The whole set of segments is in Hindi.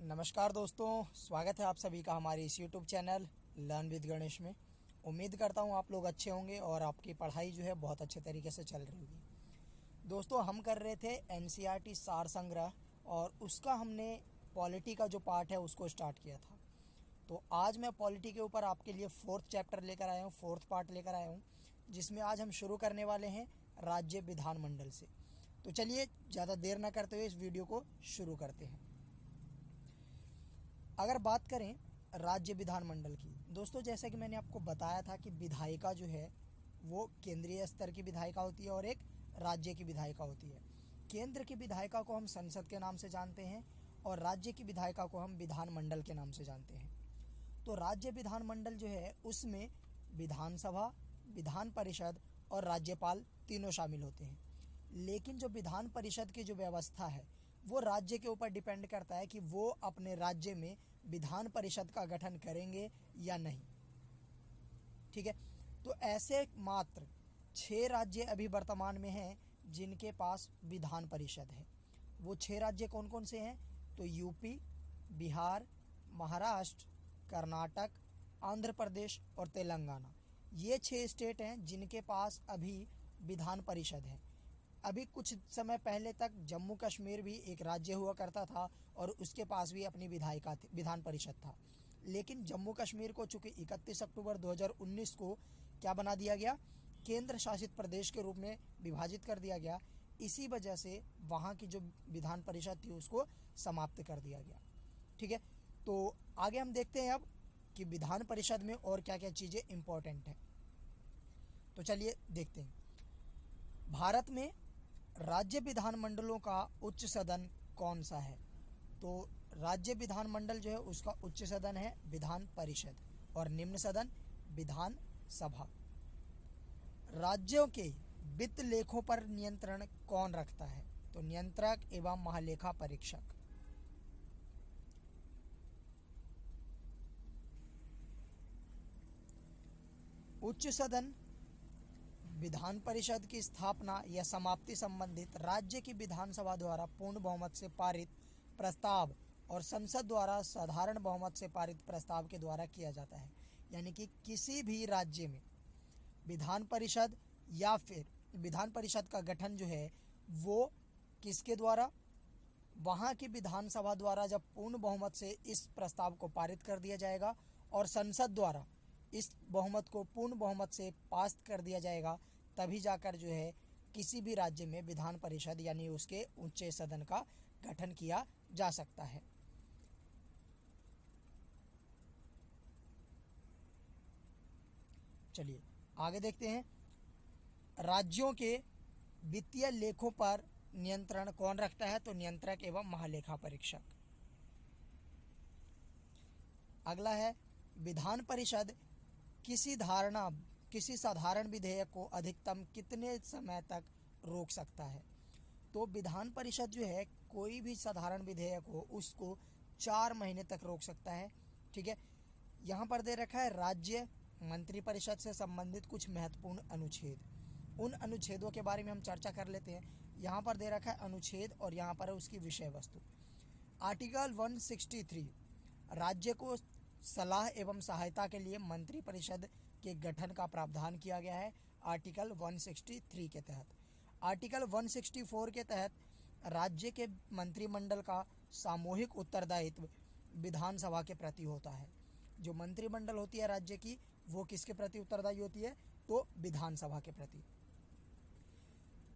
नमस्कार दोस्तों, स्वागत है आप सभी का हमारे इस YouTube channel learn with Ganesh में। उम्मीद करता हूँ आप लोग अच्छे होंगे और आपकी पढ़ाई जो है बहुत अच्छे तरीके से चल रही होगी। दोस्तों, हम कर रहे थे एनसीईआरटी सार संग्रह और उसका हमने पॉलिटी का जो पार्ट है उसको स्टार्ट किया था। तो आज मैं पॉलिटी के ऊपर आपके लिए 4th चैप्टर लेकर आया हूँ, 4th पार्ट लेकर आया हूँ, जिसमें आज हम शुरू करने वाले हैं राज्य विधानमंडल से। तो चलिए ज़्यादा देर न करते हुए इस वीडियो को शुरू करते हैं। अगर बात करें राज्य विधानमंडल की, दोस्तों जैसा कि मैंने आपको बताया था कि विधायिका जो है वो केंद्रीय स्तर की विधायिका होती है और एक राज्य की विधायिका होती है। केंद्र की विधायिका को हम संसद के नाम से जानते हैं और राज्य की विधायिका को हम विधानमंडल के नाम से जानते हैं। तो राज्य विधानमंडल जो है उसमें विधानसभा, विधान परिषद और राज्यपाल तीनों शामिल होते हैं। लेकिन जो विधान परिषद की जो व्यवस्था है वो राज्य के ऊपर डिपेंड करता है कि वो अपने राज्य में विधान परिषद का गठन करेंगे या नहीं। ठीक है, तो ऐसे मात्र 6 राज्य अभी वर्तमान में हैं जिनके पास विधान परिषद है। वो 6 राज्य कौन कौन से हैं? तो यूपी, बिहार, महाराष्ट्र, कर्नाटक, आंध्र प्रदेश और तेलंगाना। ये 6 स्टेट हैं जिनके पास अभी विधान परिषद है। अभी कुछ समय पहले तक जम्मू कश्मीर भी एक राज्य हुआ करता था और उसके पास भी अपनी विधान परिषद था। लेकिन जम्मू कश्मीर को चूँकि 31 अक्टूबर 2019 को क्या बना दिया गया? केंद्र शासित प्रदेश के रूप में विभाजित कर दिया गया। इसी वजह से वहाँ की जो विधान परिषद थी उसको समाप्त कर दिया गया। ठीक है, तो आगे हम देखते हैं अब कि विधान परिषद में और क्या क्या चीज़ें इम्पोर्टेंट हैं। तो चलिए देखते हैं। भारत में राज्य विधानमंडलों का उच्च सदन कौन सा है? तो राज्य विधानमंडल जो है उसका उच्च सदन है विधान परिषद और निम्न सदन विधान सभा। राज्यों के वित्त लेखों पर नियंत्रण कौन रखता है? तो नियंत्रक एवं महालेखा परीक्षक। उच्च सदन विधान परिषद की स्थापना या समाप्ति संबंधित राज्य की विधानसभा द्वारा पूर्ण बहुमत से पारित प्रस्ताव और संसद द्वारा साधारण बहुमत से पारित प्रस्ताव के द्वारा किया जाता है। यानी कि किसी भी राज्य में विधान परिषद या फिर विधान परिषद का गठन जो है वो किसके द्वारा? वहाँ की विधानसभा द्वारा जब पूर्ण बहुमत से इस प्रस्ताव को पारित कर दिया जाएगा और संसद द्वारा इस बहुमत को पूर्ण बहुमत से पास कर दिया जाएगा, तभी जाकर जो है किसी भी राज्य में विधान परिषद यानी उसके उच्च सदन का गठन किया जा सकता है। चलिए आगे देखते हैं। राज्यों के वित्तीय लेखों पर नियंत्रण कौन रखता है? तो नियंत्रक एवं महालेखा परीक्षक। अगला है विधान परिषद किसी साधारण विधेयक को अधिकतम कितने समय तक रोक सकता है? तो विधान परिषद जो है कोई भी साधारण विधेयक हो उसको 4 महीने तक रोक सकता है। ठीक है, यहाँ पर दे रखा है राज्य मंत्रिपरिषद से संबंधित कुछ महत्वपूर्ण अनुच्छेद। उन अनुच्छेदों के बारे में हम चर्चा कर लेते हैं। यहाँ पर दे रखा है अनुच्छेद और यहाँ पर है उसकी विषय वस्तु। आर्टिकल 163 राज्य को सलाह एवं सहायता के लिए मंत्रिपरिषद के गठन का प्रावधान किया गया है आर्टिकल 163 के तहत। आर्टिकल 164 के तहत राज्य के मंत्रिमंडल का सामूहिक उत्तरदायित्व विधानसभा के प्रति होता है। जो मंत्रिमंडल होती है राज्य की वो किसके प्रति उत्तरदायी होती है? तो विधानसभा के प्रति।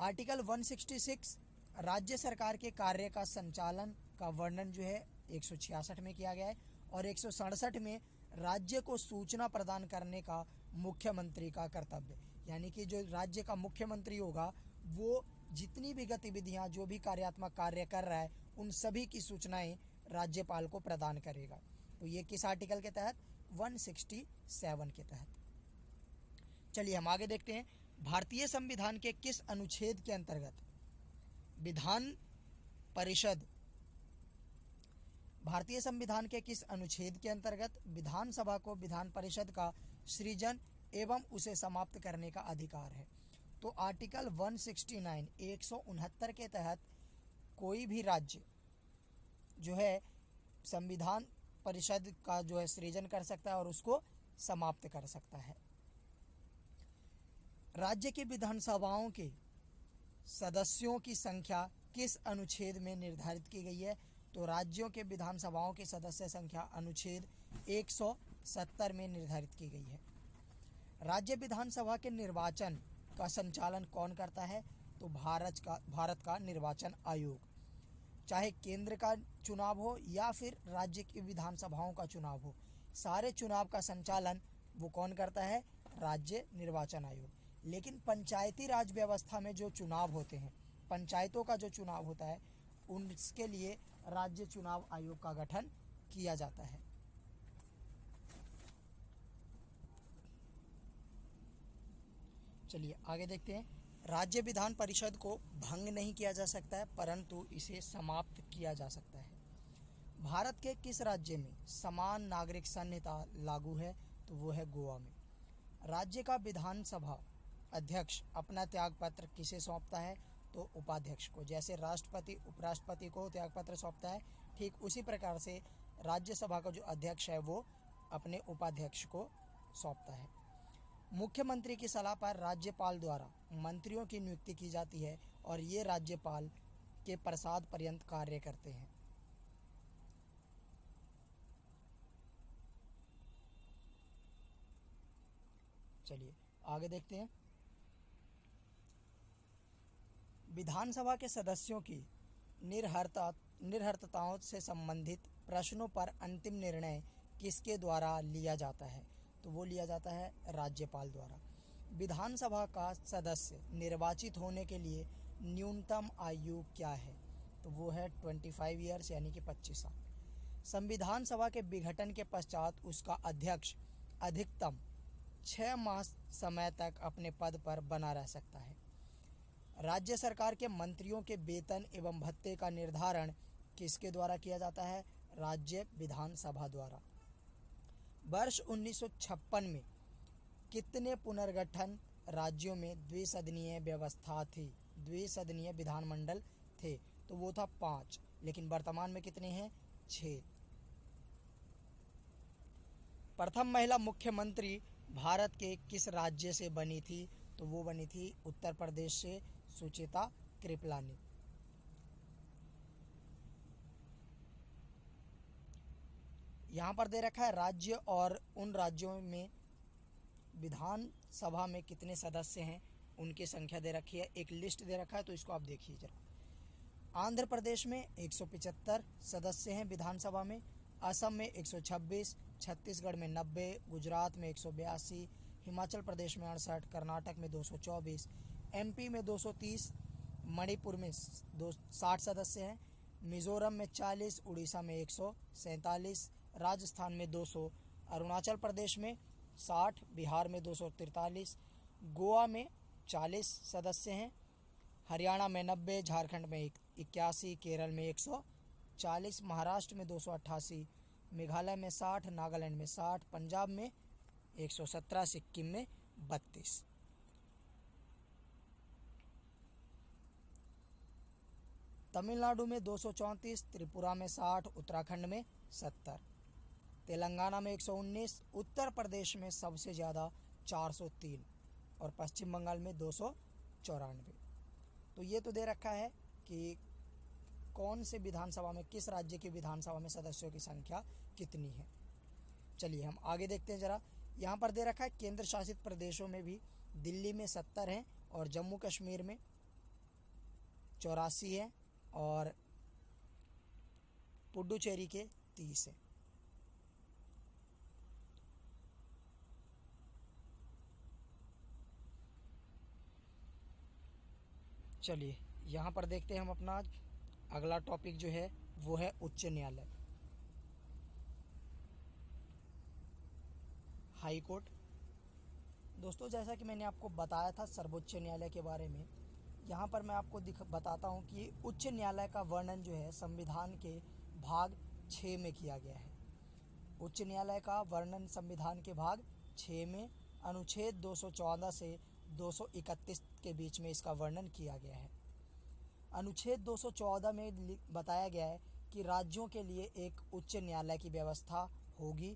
आर्टिकल 166 राज्य सरकार के कार्य का संचालन का वर्णन जो है 166 में किया गया है और 167 में राज्य को सूचना प्रदान करने का मुख्यमंत्री का कर्तव्य। यानी कि जो राज्य का मुख्यमंत्री होगा वो जितनी भी गतिविधियां जो भी कार्यात्मक कार्य कर रहा है उन सभी की सूचनाएं राज्यपाल को प्रदान करेगा। तो ये किस आर्टिकल के तहत? 167 के तहत। चलिए हम आगे देखते हैं। भारतीय संविधान के किस अनुच्छेद के अंतर्गत विधान परिषद भारतीय संविधान के किस अनुच्छेद के अंतर्गत विधानसभा को विधान परिषद का सृजन एवं उसे समाप्त करने का अधिकार है? तो आर्टिकल 169 169 के तहत कोई भी राज्य जो है संविधान परिषद का जो है सृजन कर सकता है और उसको समाप्त कर सकता है। राज्य की विधानसभाओं के सदस्यों की संख्या किस अनुच्छेद में निर्धारित की गई है? तो राज्यों के विधानसभाओं की सदस्य संख्या अनुच्छेद 170 में निर्धारित की गई है। राज्य विधानसभा के निर्वाचन का संचालन कौन करता है? तो भारत का निर्वाचन आयोग। चाहे केंद्र का चुनाव हो या फिर राज्य की विधानसभाओं का चुनाव हो, सारे चुनाव का संचालन वो कौन करता है? राज्य निर्वाचन आयोग। लेकिन पंचायती राज व्यवस्था में जो चुनाव होते हैं, पंचायतों का जो चुनाव होता है, उनके लिए राज्य चुनाव आयोग का गठन किया जाता है। चलिए आगे देखते हैं। राज्य विधान परिषद को भंग नहीं किया जा सकता है, परंतु इसे समाप्त किया जा सकता है। भारत के किस राज्य में समान नागरिक संहिता लागू है? तो वो है गोवा में। राज्य का विधानसभा अध्यक्ष अपना त्यागपत्र किसे सौंपता है? तो उपाध्यक्ष को। जैसे राष्ट्रपति उपराष्ट्रपति को त्यागपत्र सौंपता है, ठीक उसी प्रकार से राज्यसभा का जो अध्यक्ष है वो अपने उपाध्यक्ष को सौंपता है। मुख्यमंत्री की सलाह पर राज्यपाल द्वारा मंत्रियों की नियुक्ति की जाती है और ये राज्यपाल के प्रसाद पर्यंत कार्य करते हैं। चलिए आगे देखते हैं। विधानसभा के सदस्यों की निर्हर्ताओं से संबंधित प्रश्नों पर अंतिम निर्णय किसके द्वारा लिया जाता है? तो वो लिया जाता है राज्यपाल द्वारा। विधानसभा का सदस्य निर्वाचित होने के लिए न्यूनतम आयु क्या है? तो वो है 25 ईयर्स यानी कि 25 साल। संविधान सभा के विघटन के पश्चात उसका अध्यक्ष अधिकतम 6 माह समय तक अपने पद पर बना रह सकता है। राज्य सरकार के मंत्रियों के वेतन एवं भत्ते का निर्धारण किसके द्वारा किया जाता है? राज्य विधानसभा द्वारा। वर्ष 1956 में कितने पुनर्गठन राज्यों में द्विसदनीय व्यवस्था थी, द्विसदनीय विधानमंडल थे? तो वो था 5, लेकिन वर्तमान में कितने हैं? 6। प्रथम महिला मुख्यमंत्री भारत के किस राज्य से बनी थी? तो वो बनी थी उत्तर प्रदेश से, सुचेता कृपलानी। यहाँ पर दे रखा है राज्य और उन राज्यों में विधानसभा में कितने सदस्य हैं उनकी संख्या दे रखी है, एक लिस्ट दे रखा है, तो इसको आप देखिए जरा। आंध्र प्रदेश में 175 सदस्य हैं विधानसभा में, असम में 126, छत्तीसगढ़ में 90, गुजरात में 182, हिमाचल प्रदेश में 68, कर्नाटक में 224, एमपी में 230, मणिपुर में 60 सदस्य हैं, मिजोरम में 40, उड़ीसा में 147, राजस्थान में 200, अरुणाचल प्रदेश में 60, बिहार में 243, गोवा में 40 सदस्य हैं, हरियाणा में 90, झारखंड में 81, केरल में 140, महाराष्ट्र में 288, मेघालय में 60, नागालैंड में 60, पंजाब में 117, सिक्किम में 32। तमिलनाडु में 234, त्रिपुरा में 60, उत्तराखंड में 70, तेलंगाना में 119, उत्तर प्रदेश में सबसे ज़्यादा 403 और पश्चिम बंगाल में 294। तो ये तो दे रखा है कि कौन से विधानसभा में, किस राज्य की विधानसभा में सदस्यों की संख्या कितनी है। चलिए हम आगे देखते हैं ज़रा। यहाँ पर दे रखा है केंद्र शासित प्रदेशों में भी दिल्ली में 70 हैं और जम्मू कश्मीर में 84 है और पुडुचेरी के 30 है। चलिए यहाँ पर देखते हैं हम अपना अगला टॉपिक जो है वो है उच्च न्यायालय, हाई कोर्ट। दोस्तों जैसा कि मैंने आपको बताया था सर्वोच्च न्यायालय के बारे में, यहाँ पर मैं आपको बताता हूँ कि उच्च न्यायालय का वर्णन जो है संविधान के भाग 6 में किया गया है। उच्च न्यायालय का वर्णन संविधान के भाग 6 में अनुच्छेद 214 से 231 के बीच में इसका वर्णन किया गया है। अनुच्छेद 214 में बताया गया है कि राज्यों के लिए एक उच्च न्यायालय की व्यवस्था होगी।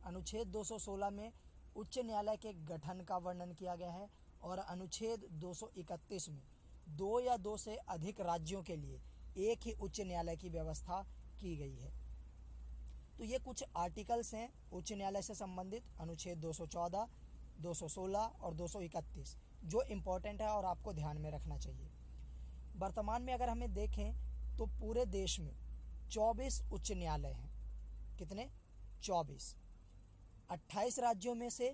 अनुच्छेद 216 में उच्च न्यायालय के गठन का वर्णन किया गया है और अनुच्छेद 231 में 2 या 2 से अधिक राज्यों के लिए एक ही उच्च न्यायालय की व्यवस्था की गई है। तो ये कुछ आर्टिकल्स हैं उच्च न्यायालय से संबंधित, अनुच्छेद 214, 216 और 231, जो इम्पोर्टेंट है और आपको ध्यान में रखना चाहिए। वर्तमान में अगर हमें देखें तो पूरे देश में 24 उच्च न्यायालय हैं। कितने? 24। 28 राज्यों में से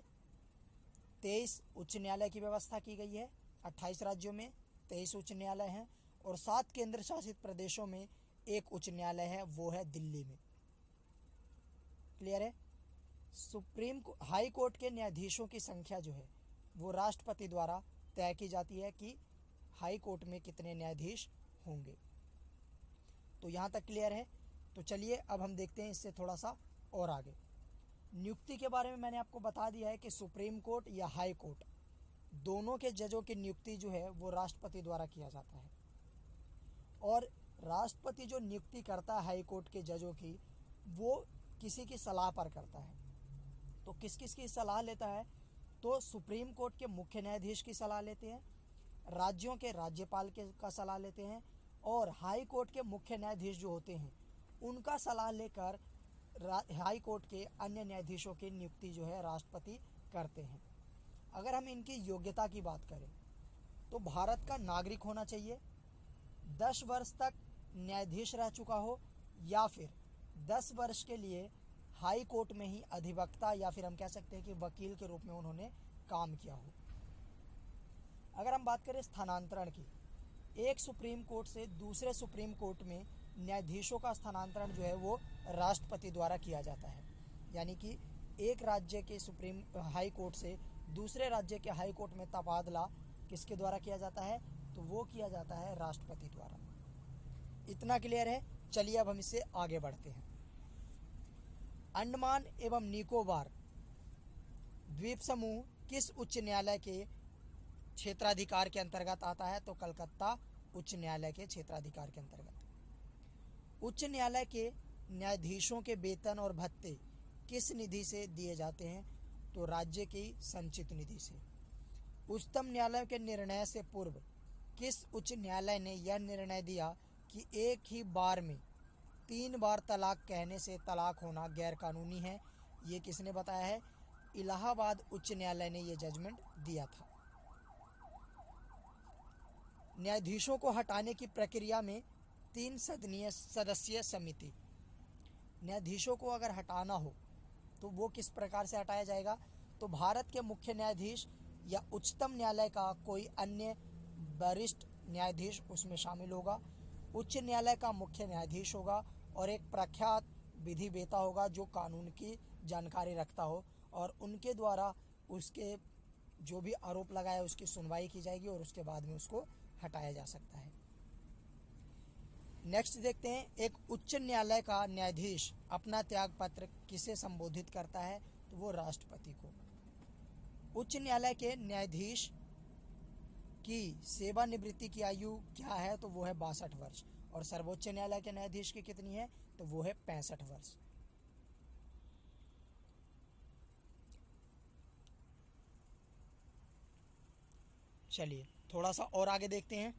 23 उच्च न्यायालय की व्यवस्था की गई है। 28 राज्यों में 23 उच्च न्यायालय हैं और 7 केंद्र शासित प्रदेशों में एक उच्च न्यायालय है, वो है दिल्ली में। क्लियर है? हाई कोर्ट के न्यायाधीशों की संख्या जो है वो राष्ट्रपति द्वारा तय की जाती है कि हाई कोर्ट में कितने न्यायाधीश होंगे। तो यहाँ तक क्लियर है। तो चलिए अब हम देखते हैं इससे थोड़ा सा और आगे। नियुक्ति के बारे में मैंने आपको बता दिया है कि सुप्रीम कोर्ट या हाई कोर्ट दोनों के जजों की नियुक्ति जो है वो राष्ट्रपति द्वारा किया जाता है और राष्ट्रपति जो नियुक्ति करता है हाई कोर्ट के जजों की, वो किसी की सलाह पर करता है। तो किस किस की सलाह लेता है? तो सुप्रीम कोर्ट के मुख्य न्यायाधीश की सलाह लेते हैं, राज्यों के राज्यपाल के का सलाह लेते हैं और हाई कोर्ट के मुख्य न्यायाधीश जो होते हैं उनका सलाह लेकर हाई कोर्ट के अन्य न्यायाधीशों की नियुक्ति जो है राष्ट्रपति करते हैं। अगर हम इनकी योग्यता की बात करें तो भारत का नागरिक होना चाहिए, 10 वर्ष तक न्यायाधीश रह चुका हो या फिर 10 वर्ष के लिए हाई कोर्ट में ही अधिवक्ता या फिर हम कह सकते हैं कि वकील के रूप में उन्होंने काम किया हो। अगर हम बात करें स्थानांतरण की, एक सुप्रीम कोर्ट से दूसरे सुप्रीम कोर्ट में न्यायाधीशों का स्थानांतरण जो है वो राष्ट्रपति द्वारा किया जाता है। यानी कि एक राज्य के सुप्रीम हाई कोर्ट से दूसरे राज्य के हाई कोर्ट में तबादला किसके द्वारा किया जाता है? तो वो किया जाता है राष्ट्रपति द्वारा। इतना क्लियर है? चलिए अब हम इससे आगे बढ़ते हैं। अंडमान एवं निकोबार द्वीप समूह किस उच्च न्यायालय के क्षेत्राधिकार के अंतर्गत आता है? तो कलकत्ता उच्च न्यायालय के क्षेत्राधिकार के अंतर्गत। उच्च न्यायालय के न्यायाधीशों के वेतन और भत्ते किस निधि से दिए जाते हैं? तो राज्य की संचित निधि से। उच्चतम न्यायालय के निर्णय से पूर्व किस उच्च न्यायालय ने यह निर्णय दिया कि एक ही बार में 3 बार तलाक कहने से तलाक होना गैरकानूनी है? ये किसने बताया है? इलाहाबाद उच्च न्यायालय ने यह जजमेंट दिया था। न्यायाधीशों को हटाने की प्रक्रिया में 3 सदस्यीय समिति। न्यायाधीशों को अगर हटाना हो तो वो किस प्रकार से हटाया जाएगा? तो भारत के मुख्य न्यायाधीश या उच्चतम न्यायालय का कोई अन्य वरिष्ठ न्यायाधीश उसमें शामिल होगा। उच्च न्यायालय का मुख्य न्यायाधीश होगा और एक प्रख्यात विधि वेता होगा जो कानून की जानकारी रखता हो और उनके द्वारा उसके जो भी आरोप लगाया उसकी सुनवाई की जाएगी और उसके बाद में उसको हटाया जा सकता है। नेक्स्ट देखते हैं, एक उच्च न्यायालय का न्यायाधीश अपना त्याग पत्र किसे संबोधित करता है? तो वो राष्ट्रपति को। उच्च न्यायालय के न्यायाधीश की सेवानिवृत्ति की आयु क्या है? तो वो है 62 वर्ष और सर्वोच्च न्यायालय के न्यायाधीश की कितनी है? तो वो है 65 वर्ष। चलिए थोड़ा सा और आगे देखते हैं।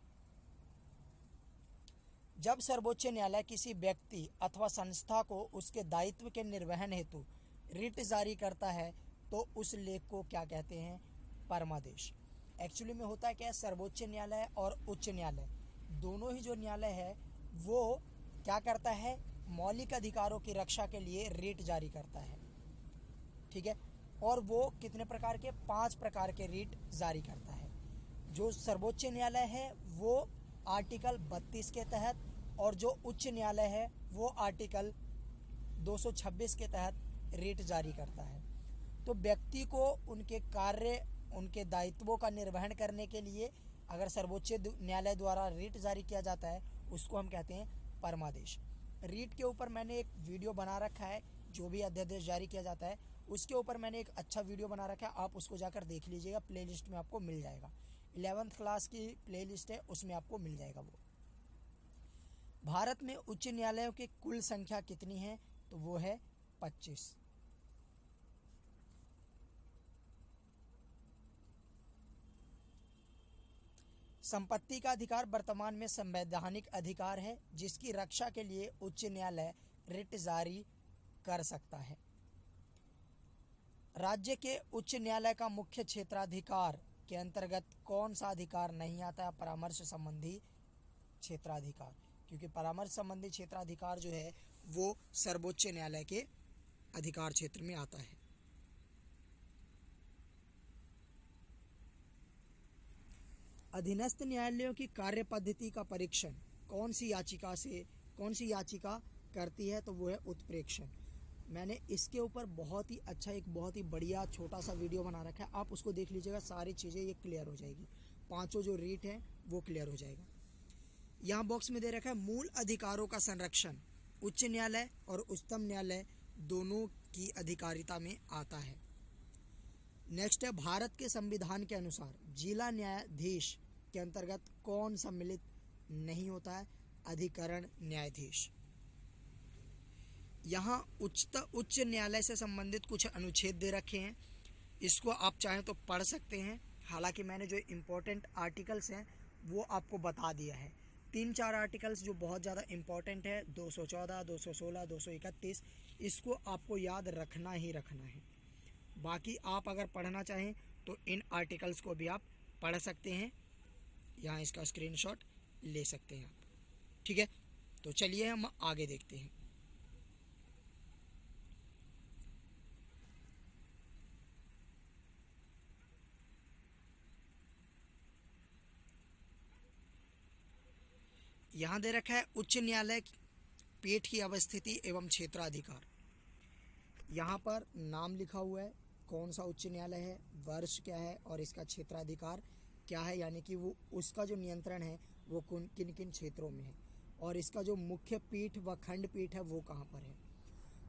जब सर्वोच्च न्यायालय किसी व्यक्ति अथवा संस्था को उसके दायित्व के निर्वहन हेतु रिट जारी करता है तो उस लेख को क्या कहते हैं? परमादेश। एक्चुअली में होता है क्या, सर्वोच्च न्यायालय और उच्च न्यायालय दोनों ही जो न्यायालय है वो क्या करता है? मौलिक अधिकारों की रक्षा के लिए रिट जारी करता है। ठीक है, और वो कितने प्रकार के? 5 प्रकार के रिट जारी करता है। जो सर्वोच्च न्यायालय है वो आर्टिकल 32 के तहत और जो उच्च न्यायालय है वो आर्टिकल 226 के तहत रिट जारी करता है। तो व्यक्ति को उनके कार्य, उनके दायित्वों का निर्वहन करने के लिए अगर सर्वोच्च न्यायालय द्वारा रिट जारी किया जाता है उसको हम कहते हैं परमादेश। रिट के ऊपर मैंने एक वीडियो बना रखा है, जो भी अध्यादेश जारी किया जाता है उसके ऊपर मैंने एक अच्छा वीडियो बना रखा है, आप उसको जाकर देख लीजिएगा, प्लेलिस्ट में आपको मिल जाएगा। 11th क्लास की प्लेलिस्ट है, उसमें आपको मिल जाएगा वो। भारत में उच्च न्यायालयों की कुल संख्या कितनी है? तो वो है 25। संपत्ति का अधिकार वर्तमान में संवैधानिक अधिकार है जिसकी रक्षा के लिए उच्च न्यायालय रिट जारी कर सकता है। राज्य के उच्च न्यायालय का मुख्य क्षेत्राधिकार के अंतर्गत कौन सा अधिकार नहीं आता है? परामर्श संबंधी क्षेत्राधिकार, क्योंकि परामर्श संबंधी क्षेत्राधिकार जो है वो सर्वोच्च न्यायालय के अधिकार क्षेत्र में आता है। अधीनस्थ न्यायालयों की कार्य पद्धति का परीक्षण कौन सी याचिका करती है? तो वो है उत्प्रेक्षण। मैंने इसके ऊपर बहुत ही अच्छा, एक बहुत ही बढ़िया छोटा सा वीडियो बना रखा है, आप उसको देख लीजिएगा, सारी चीज़ें ये क्लियर हो जाएगी, पांचों जो रीट हैं वो क्लियर हो जाएगा। यहाँ बॉक्स में दे रखा है मूल अधिकारों का संरक्षण उच्च न्यायालय और उच्चतम न्यायालय दोनों की अधिकारिता में आता है। नेक्स्ट है, भारत के संविधान के अनुसार जिला न्यायाधीश के अंतर्गत कौन सम्मिलित नहीं होता है? अधिकरण न्यायाधीश। यहाँ उच्च न्यायालय से संबंधित कुछ अनुच्छेद दे रखे हैं, इसको आप चाहें तो पढ़ सकते हैं। हालांकि मैंने जो इम्पोर्टेंट आर्टिकल्स हैं वो आपको बता दिया है। 3-4 आर्टिकल्स जो बहुत ज़्यादा इम्पोर्टेंट है, 214, 216, 231, इसको आपको याद रखना ही रखना है। बाकी आप अगर पढ़ना चाहें तो इन आर्टिकल्स को भी आप पढ़ सकते हैं, यहाँ इसका स्क्रीनशॉट ले सकते हैं आप। ठीक है, तो चलिए हम आगे देखते हैं। यहाँ दे रखा है उच्च न्यायालय पीठ की अवस्थिति एवं क्षेत्राधिकार। यहाँ पर नाम लिखा हुआ है, कौन सा उच्च न्यायालय है, वर्ष क्या है और इसका क्षेत्राधिकार क्या है, यानी कि वो उसका जो नियंत्रण है वो किन किन क्षेत्रों में है, और इसका जो मुख्य पीठ व खंडपीठ है वो कहाँ पर है।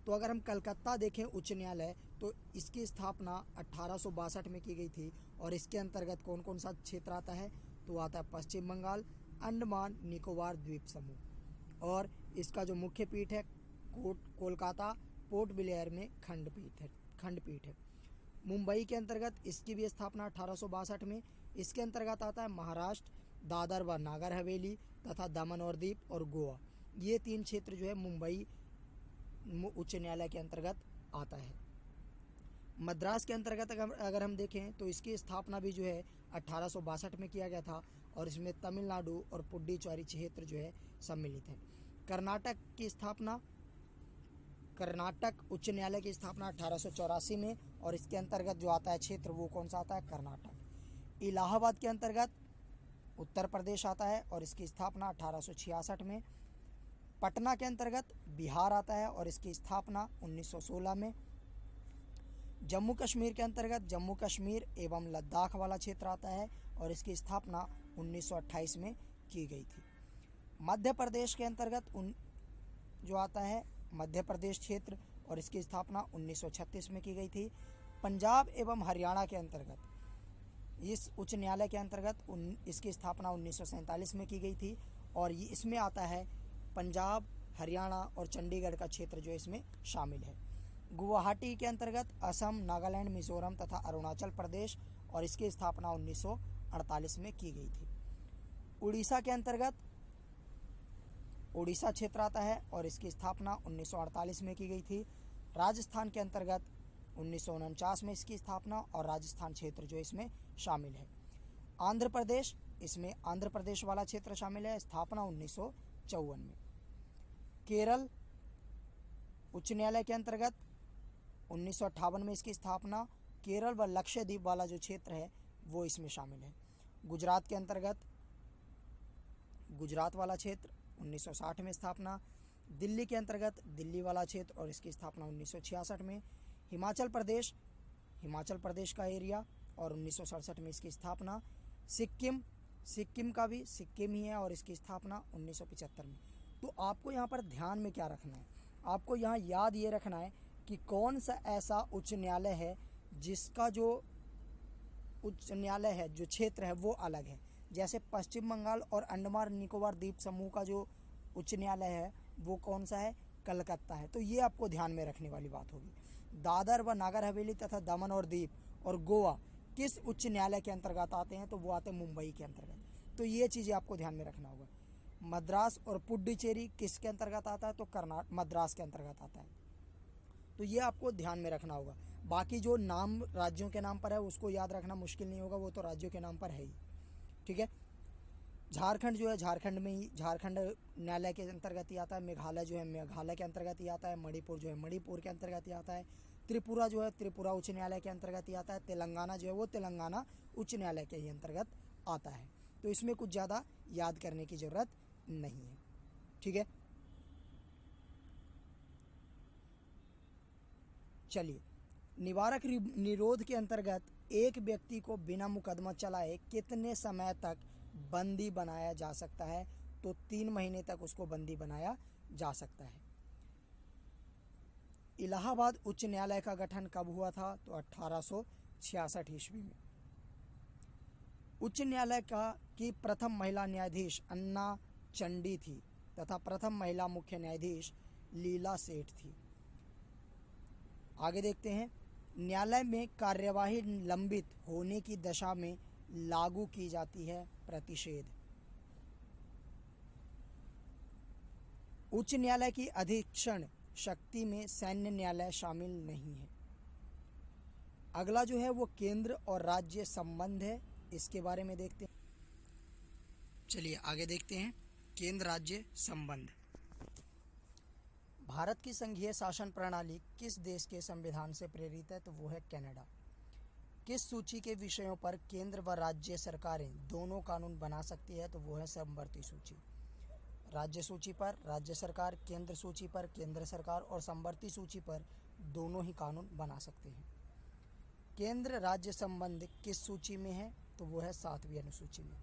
तो अगर हम कलकत्ता देखें उच्च न्यायालय, तो इसकी स्थापना 1862 में की गई थी, और इसके अंतर्गत कौन कौन सा क्षेत्र आता है? तो आता है पश्चिम बंगाल, अंडमान निकोबार द्वीप समूह, और इसका जो मुख्य पीठ है कोलकाता पोर्ट ब्लेयर में खंडपीठ है। मुंबई के अंतर्गत इसकी भी स्थापना 1862 में। इसके अंतर्गत आता है महाराष्ट्र, दादर व नागर हवेली तथा दमन और दीव और गोवा। ये 3 क्षेत्र जो है मुंबई उच्च न्यायालय के अंतर्गत आता है। मद्रास के अंतर्गत अगर हम देखें तो इसकी स्थापना भी जो है 1862 में किया गया था, और इसमें तमिलनाडु और पुडुचेरी क्षेत्र जो है सम्मिलित है। कर्नाटक उच्च न्यायालय की स्थापना 1884 में, और इसके अंतर्गत जो आता है क्षेत्र वो कौन सा आता है? कर्नाटक। इलाहाबाद के अंतर्गत उत्तर प्रदेश आता है, और इसकी स्थापना 1866 में। पटना के अंतर्गत बिहार आता है, और इसकी स्थापना 1916 में। जम्मू कश्मीर के अंतर्गत जम्मू कश्मीर एवं लद्दाख वाला क्षेत्र आता है, और इसकी स्थापना 1928 में की गई थी। मध्य प्रदेश के अंतर्गत जो आता है मध्य प्रदेश क्षेत्र, और इसकी स्थापना 1936 में की गई थी। पंजाब एवं हरियाणा के अंतर्गत इस उच्च न्यायालय के अंतर्गत इसकी स्थापना 1947 में की गई थी, और ये इसमें आता है पंजाब, हरियाणा और चंडीगढ़ का क्षेत्र जो इसमें शामिल है। गुवाहाटी के अंतर्गत असम, नागालैंड, मिजोरम तथा अरुणाचल प्रदेश, और इसकी स्थापना 1948 में की गई थी। उड़ीसा के अंतर्गत उड़ीसा क्षेत्र आता है, और इसकी स्थापना 1948 में की गई थी। राजस्थान के अंतर्गत 1949 में इसकी स्थापना, और राजस्थान क्षेत्र जो इसमें शामिल है। आंध्र प्रदेश, इसमें आंध्र प्रदेश वाला क्षेत्र शामिल है, स्थापना 1954 में। केरल उच्च न्यायालय के अंतर्गत 1958 में इसकी स्थापना। केरल व लक्षद्वीप वाला जो क्षेत्र है वो इसमें शामिल है। गुजरात के अंतर्गत गुजरात वाला क्षेत्र 1960 में स्थापना। दिल्ली के अंतर्गत दिल्ली वाला क्षेत्र, और इसकी स्थापना 1966 में। हिमाचल प्रदेश का एरिया, और 1967 में इसकी स्थापना। सिक्किम का भी सिक्किम ही है, और इसकी स्थापना 1975 में। तो आपको यहाँ पर ध्यान में क्या रखना है? आपको यहाँ याद ये रखना है कि कौन सा ऐसा उच्च न्यायालय है जिसका जो उच्च न्यायालय है, जो क्षेत्र है वो अलग है। जैसे पश्चिम बंगाल और अंडमान निकोबार द्वीप समूह का जो उच्च न्यायालय है वो कौन सा है, कलकत्ता है। तो ये आपको ध्यान में रखने वाली बात होगी। दादर व नागर हवेली तथा दमन और दीव और गोवा किस उच्च न्यायालय के अंतर्गत आते हैं, तो वो आते हैं मुंबई के अंतर्गत। तो ये चीज़ें आपको ध्यान में रखना होगा। मद्रास और पुडुचेरी किसके अंतर्गत आता है, तो मद्रास के अंतर्गत आता है। तो ये आपको ध्यान में रखना होगा। बाकी जो नाम राज्यों के नाम पर है उसको याद रखना मुश्किल नहीं होगा, वो तो राज्यों के नाम पर है ही। ठीक है। झारखंड जो है झारखंड में ही झारखंड न्यायालय के अंतर्गत ही आता है। मेघालय जो है मेघालय के अंतर्गत ही आता है। मणिपुर जो है मणिपुर के अंतर्गत ही आता है। त्रिपुरा जो है त्रिपुरा उच्च न्यायालय के अंतर्गत ही आता है। तेलंगाना जो है वो तेलंगाना उच्च न्यायालय के ही अंतर्गत आता है। तो इसमें कुछ ज़्यादा याद करने की ज़रूरत नहीं है। ठीक है। चलिए, निवारक निरोध के अंतर्गत एक व्यक्ति को बिना मुकदमा चलाए कितने समय तक बंदी बनाया जा सकता है, तो 3 महीने तक उसको बंदी बनाया जा सकता है। इलाहाबाद उच्च न्यायालय का गठन कब हुआ था, तो 1866 ईस्वी में। उच्च न्यायालय की प्रथम महिला न्यायाधीश अन्ना चंडी थी तथा प्रथम महिला मुख्य न्यायाधीश लीला सेठ थी। आगे देखते हैं, न्यायालय में कार्यवाही लंबित होने की दशा में लागू की जाती है प्रतिषेध। उच्च न्यायालय की अधीक्षण शक्ति में सैन्य न्यायालय शामिल नहीं है। अगला जो है वो केंद्र और राज्य संबंध है, इसके बारे में देखते हैं। चलिए आगे देखते हैं, केंद्र राज्य संबंध। भारत की संघीय शासन प्रणाली किस देश के संविधान से प्रेरित है, तो वो है कनाडा। किस सूची के विषयों पर केंद्र व राज्य सरकारें दोनों कानून बना सकती है, तो वो है समवर्ती सूची। राज्य सूची पर राज्य सरकार, केंद्र सूची पर केंद्र सरकार और समवर्ती सूची पर दोनों ही कानून बना सकते हैं। केंद्र राज्य संबंध किस सूची में है, तो वो है 7वीं अनुसूची में।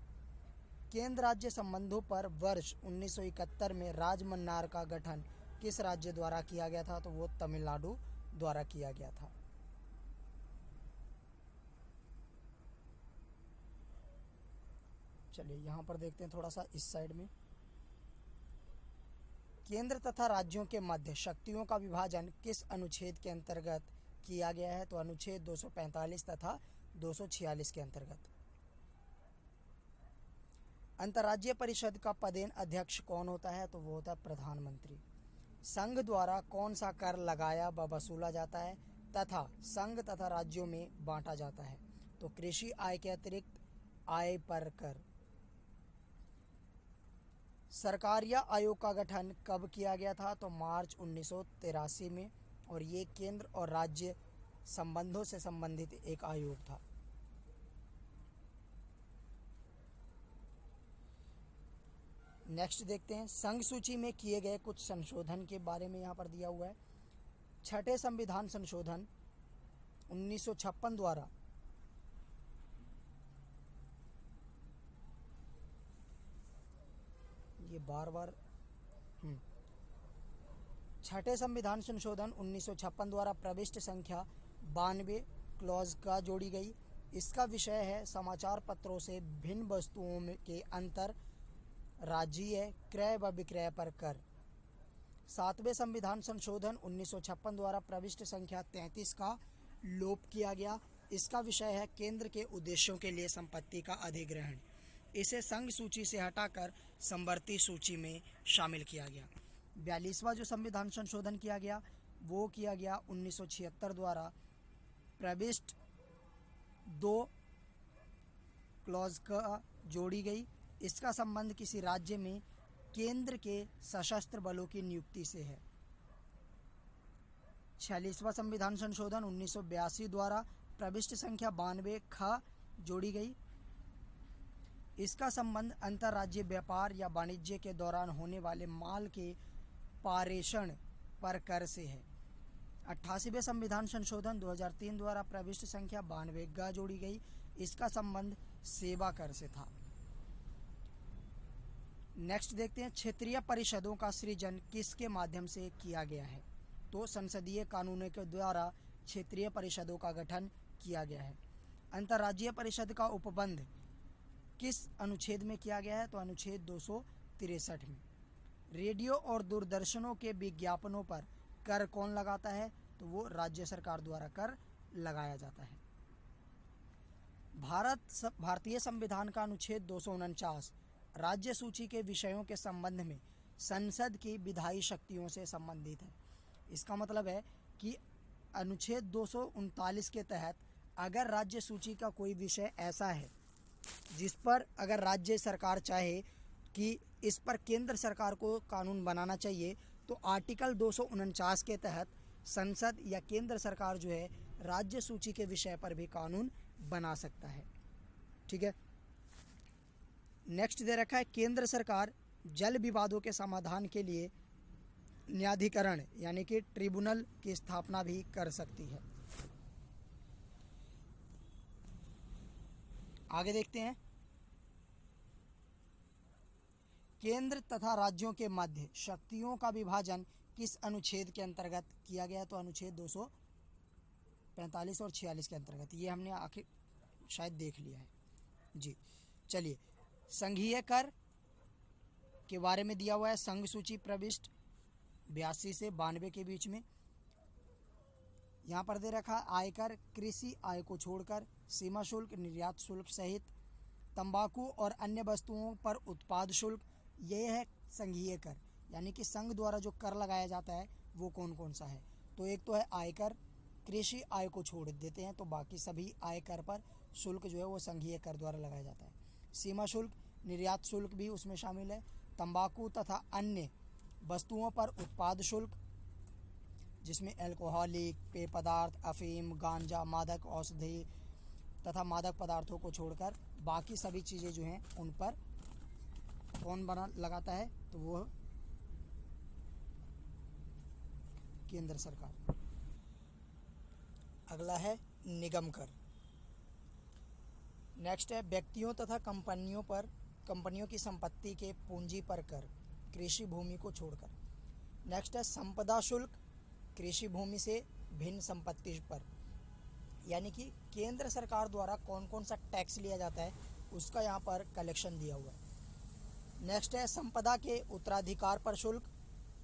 केंद्र राज्य संबंधों पर वर्ष 1971 में राजमन्नार का गठन किस राज्य द्वारा किया गया था, तो वो तमिलनाडु द्वारा किया गया था। चलिए यहाँ पर देखते हैं थोड़ा सा इस साइड में। केंद्र तथा राज्यों के मध्य शक्तियों का विभाजन किस अनुच्छेद के अंतर्गत किया गया है, तो अनुच्छेद 245 तथा 246 के अंतर्गत। अंतर्राज्यीय परिषद का पदेन अध्यक्ष कौन होता है, तो वो होता है प्रधानमंत्री। संघ द्वारा कौन सा कर लगाया व वसूला जाता है तथा संघ तथा राज्यों में बांटा जाता है, तो कृषि आय के अतिरिक्त आय पर कर। सरकारिया आयोग का गठन कब किया गया था, तो मार्च 1983 में, और ये केंद्र और राज्य संबंधों से संबंधित एक आयोग था। नेक्स्ट देखते हैं, संघ सूची में किए गए कुछ संशोधन के बारे में यहाँ पर दिया हुआ है। छठे संविधान संशोधन 1956 द्वारा ये बार छठे संविधान संशोधन 1956 द्वारा प्रविष्ट संख्या 92 क्लॉज का जोड़ी गई। इसका विषय है समाचार पत्रों से भिन्न वस्तुओं के अंतर राज्यीय क्रय व विक्रय पर कर। 7वें संविधान संशोधन 1956 द्वारा प्रविष्ट संख्या 33 का लोप किया गया। इसका विषय है केंद्र के उद्देश्यों के लिए संपत्ति का अधिग्रहण। इसे संघ सूची से हटाकर समवर्ती सूची में शामिल किया गया। 42वां जो संविधान संशोधन किया गया वो किया गया 1976 द्वारा प्रविष्ट 2 क्लॉज का जोड़ी गई। इसका संबंध किसी राज्य में केंद्र के सशस्त्र बलों की नियुक्ति से है। 46वां संविधान संशोधन 1982 द्वारा प्रविष्ट संख्या 92 ख जोड़ी गई। इसका संबंध अंतर्राज्यीय व्यापार या वाणिज्य के दौरान होने वाले माल के पारेषण पर कर से है। 88वें संविधान संशोधन 2003 द्वारा प्रविष्ट संख्या 92 ग जोड़ी गई। इसका संबंध सेवा कर से था। नेक्स्ट देखते हैं, क्षेत्रीय परिषदों का सृजन किसके माध्यम से किया गया है, तो संसदीय कानूनों के द्वारा क्षेत्रीय परिषदों का गठन किया गया है। अंतर्राज्यीय परिषद का उपबंध किस अनुच्छेद में किया गया है, तो अनुच्छेद 263 में। रेडियो और दूरदर्शनों के विज्ञापनों पर कर कौन लगाता है? तो वो राज्य सरकार द्वारा कर लगाया जाता है। भारतीय संविधान का अनुच्छेद 249 राज्य सूची के विषयों के संबंध में संसद की विधायी शक्तियों से संबंधित है। इसका मतलब है कि अनुच्छेद 239 के तहत अगर राज्य सूची का कोई विषय ऐसा है जिस पर अगर राज्य सरकार चाहे कि इस पर केंद्र सरकार को कानून बनाना चाहिए, तो आर्टिकल 249 के तहत संसद या केंद्र सरकार जो है राज्य सूची के विषय पर भी कानून बना सकता है। ठीक है। नेक्स्ट दे रखा है, केंद्र सरकार जल विवादों के समाधान के लिए न्यायाधिकरण यानी कि ट्रिब्यूनल की स्थापना भी कर सकती है। आगे देखते हैं, केंद्र तथा राज्यों के मध्य शक्तियों का विभाजन किस अनुच्छेद के अंतर्गत किया गया? तो अनुच्छेद 245 और 46 के अंतर्गत। ये हमने आखिर शायद देख लिया है जी। चलिए, संघीय कर के बारे में दिया हुआ है, संघ सूची प्रविष्ट 82 से 92 के बीच में। यहाँ पर दे रखा आयकर, कृषि आय को छोड़कर सीमा शुल्क, निर्यात शुल्क सहित तंबाकू और अन्य वस्तुओं पर उत्पाद शुल्क। ये है संघीय कर, यानी कि संघ द्वारा जो कर लगाया जाता है वो कौन कौन सा है? तो एक तो है आयकर, कृषि आय को छोड़ देते हैं तो बाकी सभी आयकर पर शुल्क जो है वो संघीय कर द्वारा लगाया जाता है। सीमा शुल्क, निर्यात शुल्क भी उसमें शामिल है। तंबाकू तथा अन्य वस्तुओं पर उत्पाद शुल्क, जिसमें अल्कोहलिक पेय पदार्थ, अफीम, गांजा, मादक औषधि तथा मादक पदार्थों को छोड़कर बाकी सभी चीज़ें जो हैं उन पर कौन लगाता है? तो वो केंद्र सरकार। अगला है निगम कर। नेक्स्ट है व्यक्तियों तथा कंपनियों की संपत्ति के पूंजी पर कर, कृषि भूमि को छोड़कर। नेक्स्ट है संपदा शुल्क, कृषि भूमि से भिन्न संपत्ति पर, यानी कि केंद्र सरकार द्वारा कौन कौन सा टैक्स लिया जाता है उसका यहाँ पर कलेक्शन दिया हुआ है। नेक्स्ट है संपदा के उत्तराधिकार पर शुल्क,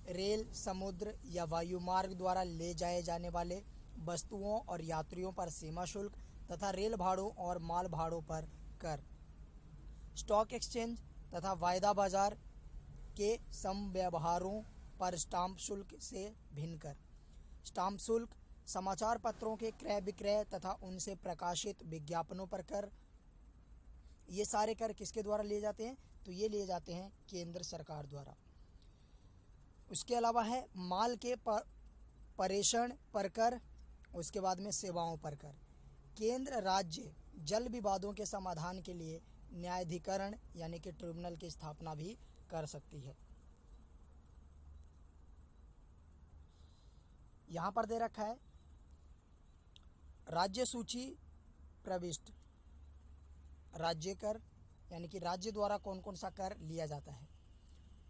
रेल, समुद्र या वायु मार्ग द्वारा ले जाए जाने वाले वस्तुओं और यात्रियों पर सीमा शुल्क तथा रेल भाड़ों और माल भाड़ों पर कर। स्टॉक एक्सचेंज तथा वायदा बाजार के समव्यवहारों पर स्टाम्प शुल्क से भिन्न कर। स्टाम्प शुल्क, समाचार पत्रों के क्रय विक्रय तथा उनसे प्रकाशित विज्ञापनों पर कर। ये सारे कर किसके द्वारा लिए जाते हैं? तो ये लिए जाते हैं केंद्र सरकार द्वारा। उसके अलावा है माल के प्रेषण पर कर, उसके बाद में सेवाओं पर कर। केंद्र राज्य जल विवादों के समाधान के लिए न्यायाधिकरण यानी कि ट्रिब्यूनल की स्थापना भी कर सकती है। यहाँ पर दे रखा है राज्य सूची प्रविष्ट राज्य कर, यानी कि राज्य द्वारा कौन कौन सा कर लिया जाता है।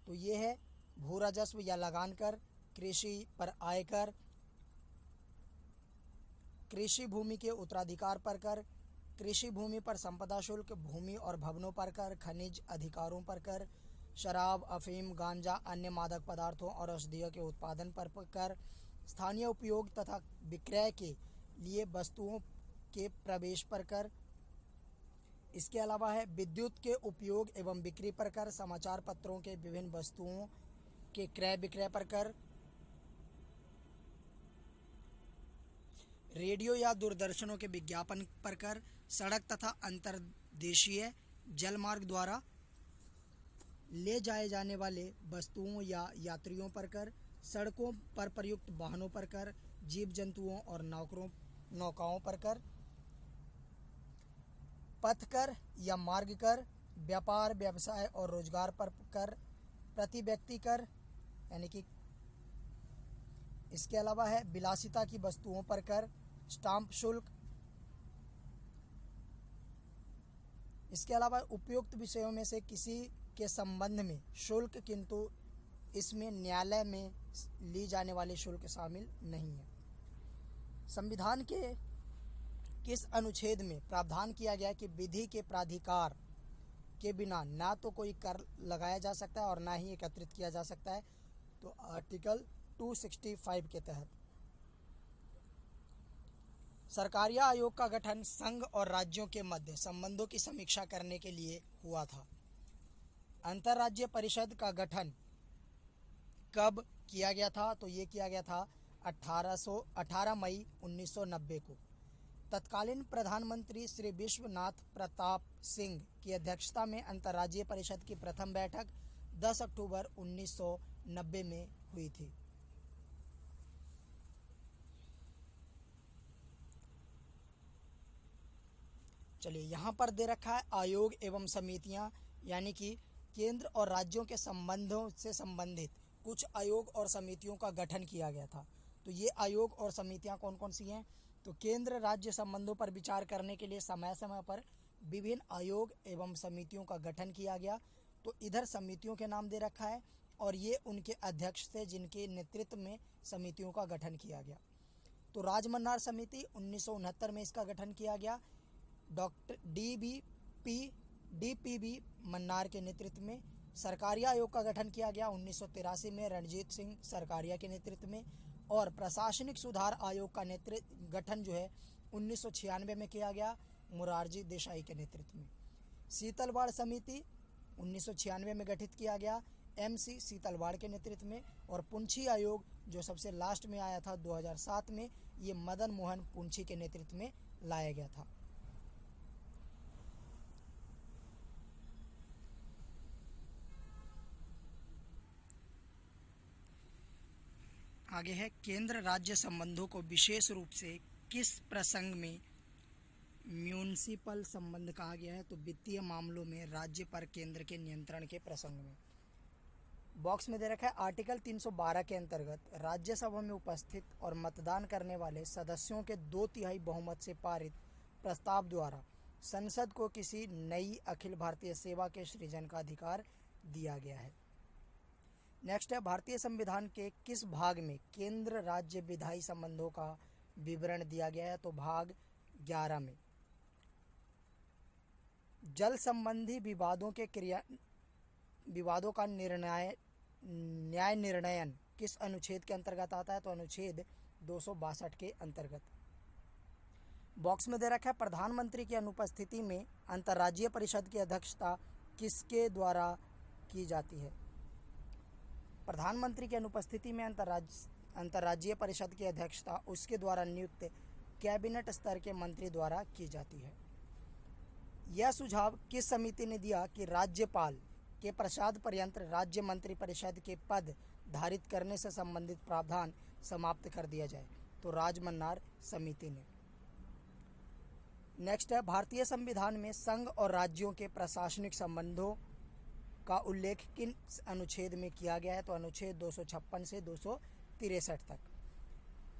तो ये है भू राजस्व या लगान कर, कृषि पर आयकर, कृषि भूमि के उत्तराधिकार पर कर, कृषि भूमि पर संपदा शुल्क, भूमि और भवनों पर कर, खनिज अधिकारों पर कर, शराब, अफीम, गांजा, अन्य मादक पदार्थों और औषधियों के उत्पादन पर कर, स्थानीय उपयोग तथा विक्रय के लिए वस्तुओं के प्रवेश पर कर। इसके अलावा है विद्युत के उपयोग एवं बिक्री पर कर, समाचार पत्रों के विभिन्न वस्तुओं के क्रय विक्रय पर कर, रेडियो या दूरदर्शनों के विज्ञापन पर कर, सड़क तथा अंतर्देशीय जलमार्ग द्वारा ले जाए जाने वाले वस्तुओं या यात्रियों पर कर, सड़कों पर प्रयुक्त वाहनों पर कर, जीव जंतुओं और नौकाओं पर कर, पथ कर या मार्ग कर, व्यापार, व्यवसाय और रोजगार पर कर, प्रति व्यक्ति कर, यानी कि इसके अलावा है विलासिता की वस्तुओं पर कर, स्टाम्प शुल्क। इसके अलावा उपयुक्त विषयों में से किसी के संबंध में शुल्क, किंतु इसमें न्यायालय में ली जाने वाली शुल्क शामिल नहीं है। संविधान के किस अनुच्छेद में प्रावधान किया गया कि विधि के प्राधिकार के बिना ना तो कोई कर लगाया जा सकता है और ना ही एकत्रित किया जा सकता है। तो आर्टिकल 265 के तहत सरकारिया आयोग का गठन संघ और राज्यों के मध्य संबंधों की समीक्षा करने के लिए हुआ था। अंतर्राज्यीय परिषद का गठन कब किया गया था? तो ये किया गया था 18 मई 1990 को। तत्कालीन प्रधानमंत्री श्री विश्वनाथ प्रताप सिंह की अध्यक्षता में अंतर्राज्यीय परिषद की प्रथम बैठक 10 अक्टूबर 1990 में हुई थी। चलिए, यहाँ पर दे रखा है आयोग एवं समितियाँ, यानी कि केंद्र और राज्यों के संबंधों से संबंधित कुछ आयोग और समितियों का गठन किया गया था। तो ये आयोग और समितियाँ कौन कौन सी हैं? तो केंद्र राज्य संबंधों पर विचार करने के लिए समय समय पर विभिन्न आयोग एवं समितियों का गठन किया गया। तो इधर समितियों के नाम दे रखा है और ये उनके अध्यक्ष थे जिनके नेतृत्व में समितियों का गठन किया गया। तो राजमन्नार समिति 1969 में इसका गठन किया गया। डॉक्टर DPB मन्नार के नेतृत्व में। सरकारिया आयोग का गठन किया गया 1983 में रणजीत सिंह सरकारिया के नेतृत्व में। और प्रशासनिक सुधार आयोग का गठन जो है 1996 में किया गया मोरारजी देसाई के नेतृत्व में। शीतलवाड़ समिति 1996 में गठित किया गया MC शीतलवाड़ के नेतृत्व में। और पुंछी आयोग जो सबसे लास्ट में आया था 2007 में, ये मदन मोहन पुंछी के नेतृत्व में लाया गया था। आगे है केंद्र राज्य संबंधों को विशेष रूप से किस प्रसंग में म्यूनिसिपल संबंध कहा गया है? तो वित्तीय मामलों में राज्य पर केंद्र के नियंत्रण के प्रसंग में। बॉक्स में दे रखा है आर्टिकल 312 के अंतर्गत राज्यसभा में उपस्थित और मतदान करने वाले सदस्यों के 2/3 बहुमत से पारित प्रस्ताव द्वारा संसद को किसी नई अखिल भारतीय सेवा के सृजन का अधिकार दिया गया है। नेक्स्ट है भारतीय संविधान के किस भाग में केंद्र राज्य विधायी संबंधों का विवरण दिया गया है? तो भाग 11 में। जल संबंधी विवादों का न्याय निर्णयन किस अनुच्छेद के अंतर्गत आता है? तो अनुच्छेद 262 के अंतर्गत। बॉक्स में दे रखा है प्रधानमंत्री की अनुपस्थिति में अंतर्राज्यीय परिषद की अध्यक्षता किसके द्वारा की जाती है? प्रधानमंत्री की अनुपस्थिति में अंतर्राज्यीय परिषद की अध्यक्षता उसके द्वारा नियुक्त कैबिनेट स्तर के मंत्री द्वारा की जाती है। यह सुझाव किस समिति ने दिया कि राज्यपाल के प्रसाद पर्यंत राज्य मंत्री परिषद के पद धारित करने से संबंधित प्रावधान समाप्त कर दिया जाए? तो राजमन्नार समिति ने। नेक्स्ट है भारतीय संविधान में संघ और राज्यों के प्रशासनिक संबंधों का उल्लेख किन अनुच्छेद में किया गया है? तो अनुच्छेद 256 से 263 तक।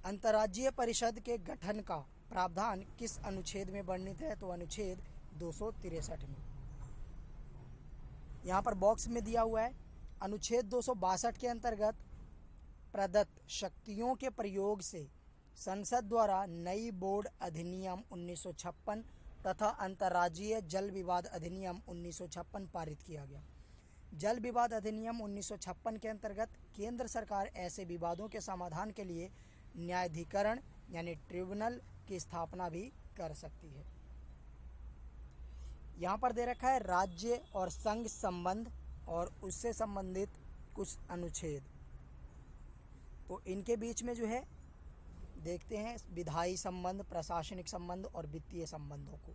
अंतर्राज्यीय परिषद के गठन का प्रावधान किस अनुच्छेद में वर्णित है? तो अनुच्छेद 263 में। यहाँ पर बॉक्स में दिया हुआ है अनुच्छेद 262 के अंतर्गत प्रदत्त शक्तियों के प्रयोग से संसद द्वारा नई बोर्ड अधिनियम 1956 तथा अंतर्राज्यीय जल विवाद अधिनियम 1956 पारित किया गया। जल विवाद अधिनियम 1956 के अंतर्गत केंद्र सरकार ऐसे विवादों के समाधान के लिए न्यायाधिकरण यानी ट्रिब्यूनल की स्थापना भी कर सकती है। यहाँ पर दे रखा है राज्य और संघ संबंध और उससे संबंधित कुछ अनुच्छेद। तो इनके बीच में जो है देखते हैं विधायी संबंध, प्रशासनिक संबंध और वित्तीय संबंधों को।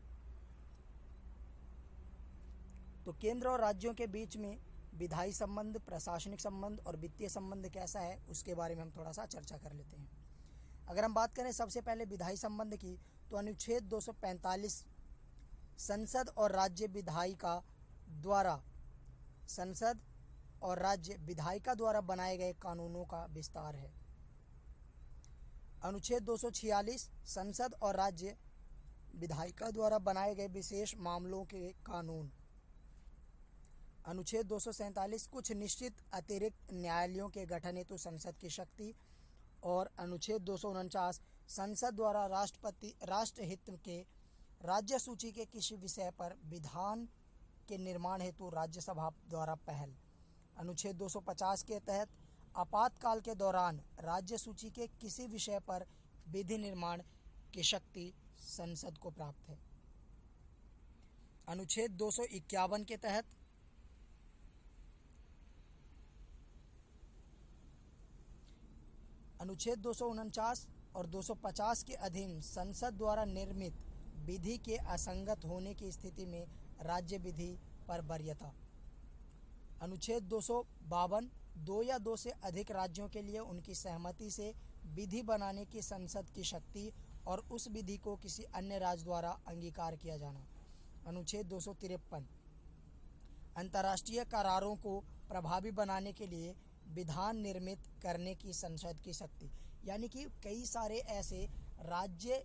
तो केंद्र और राज्यों के बीच में विधायी संबंध, प्रशासनिक संबंध और वित्तीय संबंध कैसा है उसके बारे में हम थोड़ा सा चर्चा कर लेते हैं। अगर हम बात करें सबसे पहले विधायी संबंध की, तो अनुच्छेद 245 संसद और राज्य विधायिका द्वारा बनाए गए कानूनों का विस्तार है। अनुच्छेद 246 संसद और राज्य विधायिका द्वारा बनाए गए विशेष मामलों के कानून। अनुच्छेद 247 कुछ निश्चित अतिरिक्त न्यायालयों के गठन हेतु संसद की शक्ति। और अनुच्छेद 249 संसद द्वारा राष्ट्रहित के राज्य सूची के किसी विषय पर विधान के निर्माण हेतु राज्यसभा द्वारा पहल। अनुच्छेद 250 के तहत आपातकाल के दौरान राज्य सूची के किसी विषय पर विधि निर्माण की शक्ति संसद को प्राप्त है। अनुच्छेद 251 के तहत अनुच्छेद 249 और 250 के अधीन संसद द्वारा निर्मित विधि के असंगत होने की स्थिति में राज्य विधि पर वरीयता। अनुच्छेद 252 दो या दो से अधिक राज्यों के लिए उनकी सहमति से विधि बनाने की संसद की शक्ति और उस विधि को किसी अन्य राज्य द्वारा अंगीकार किया जाना। अनुच्छेद 253 अंतर्राष्ट्रीय करारों को प्रभावी बनाने के लिए विधान निर्मित करने की संसद की शक्ति, यानी कि कई सारे ऐसे राज्य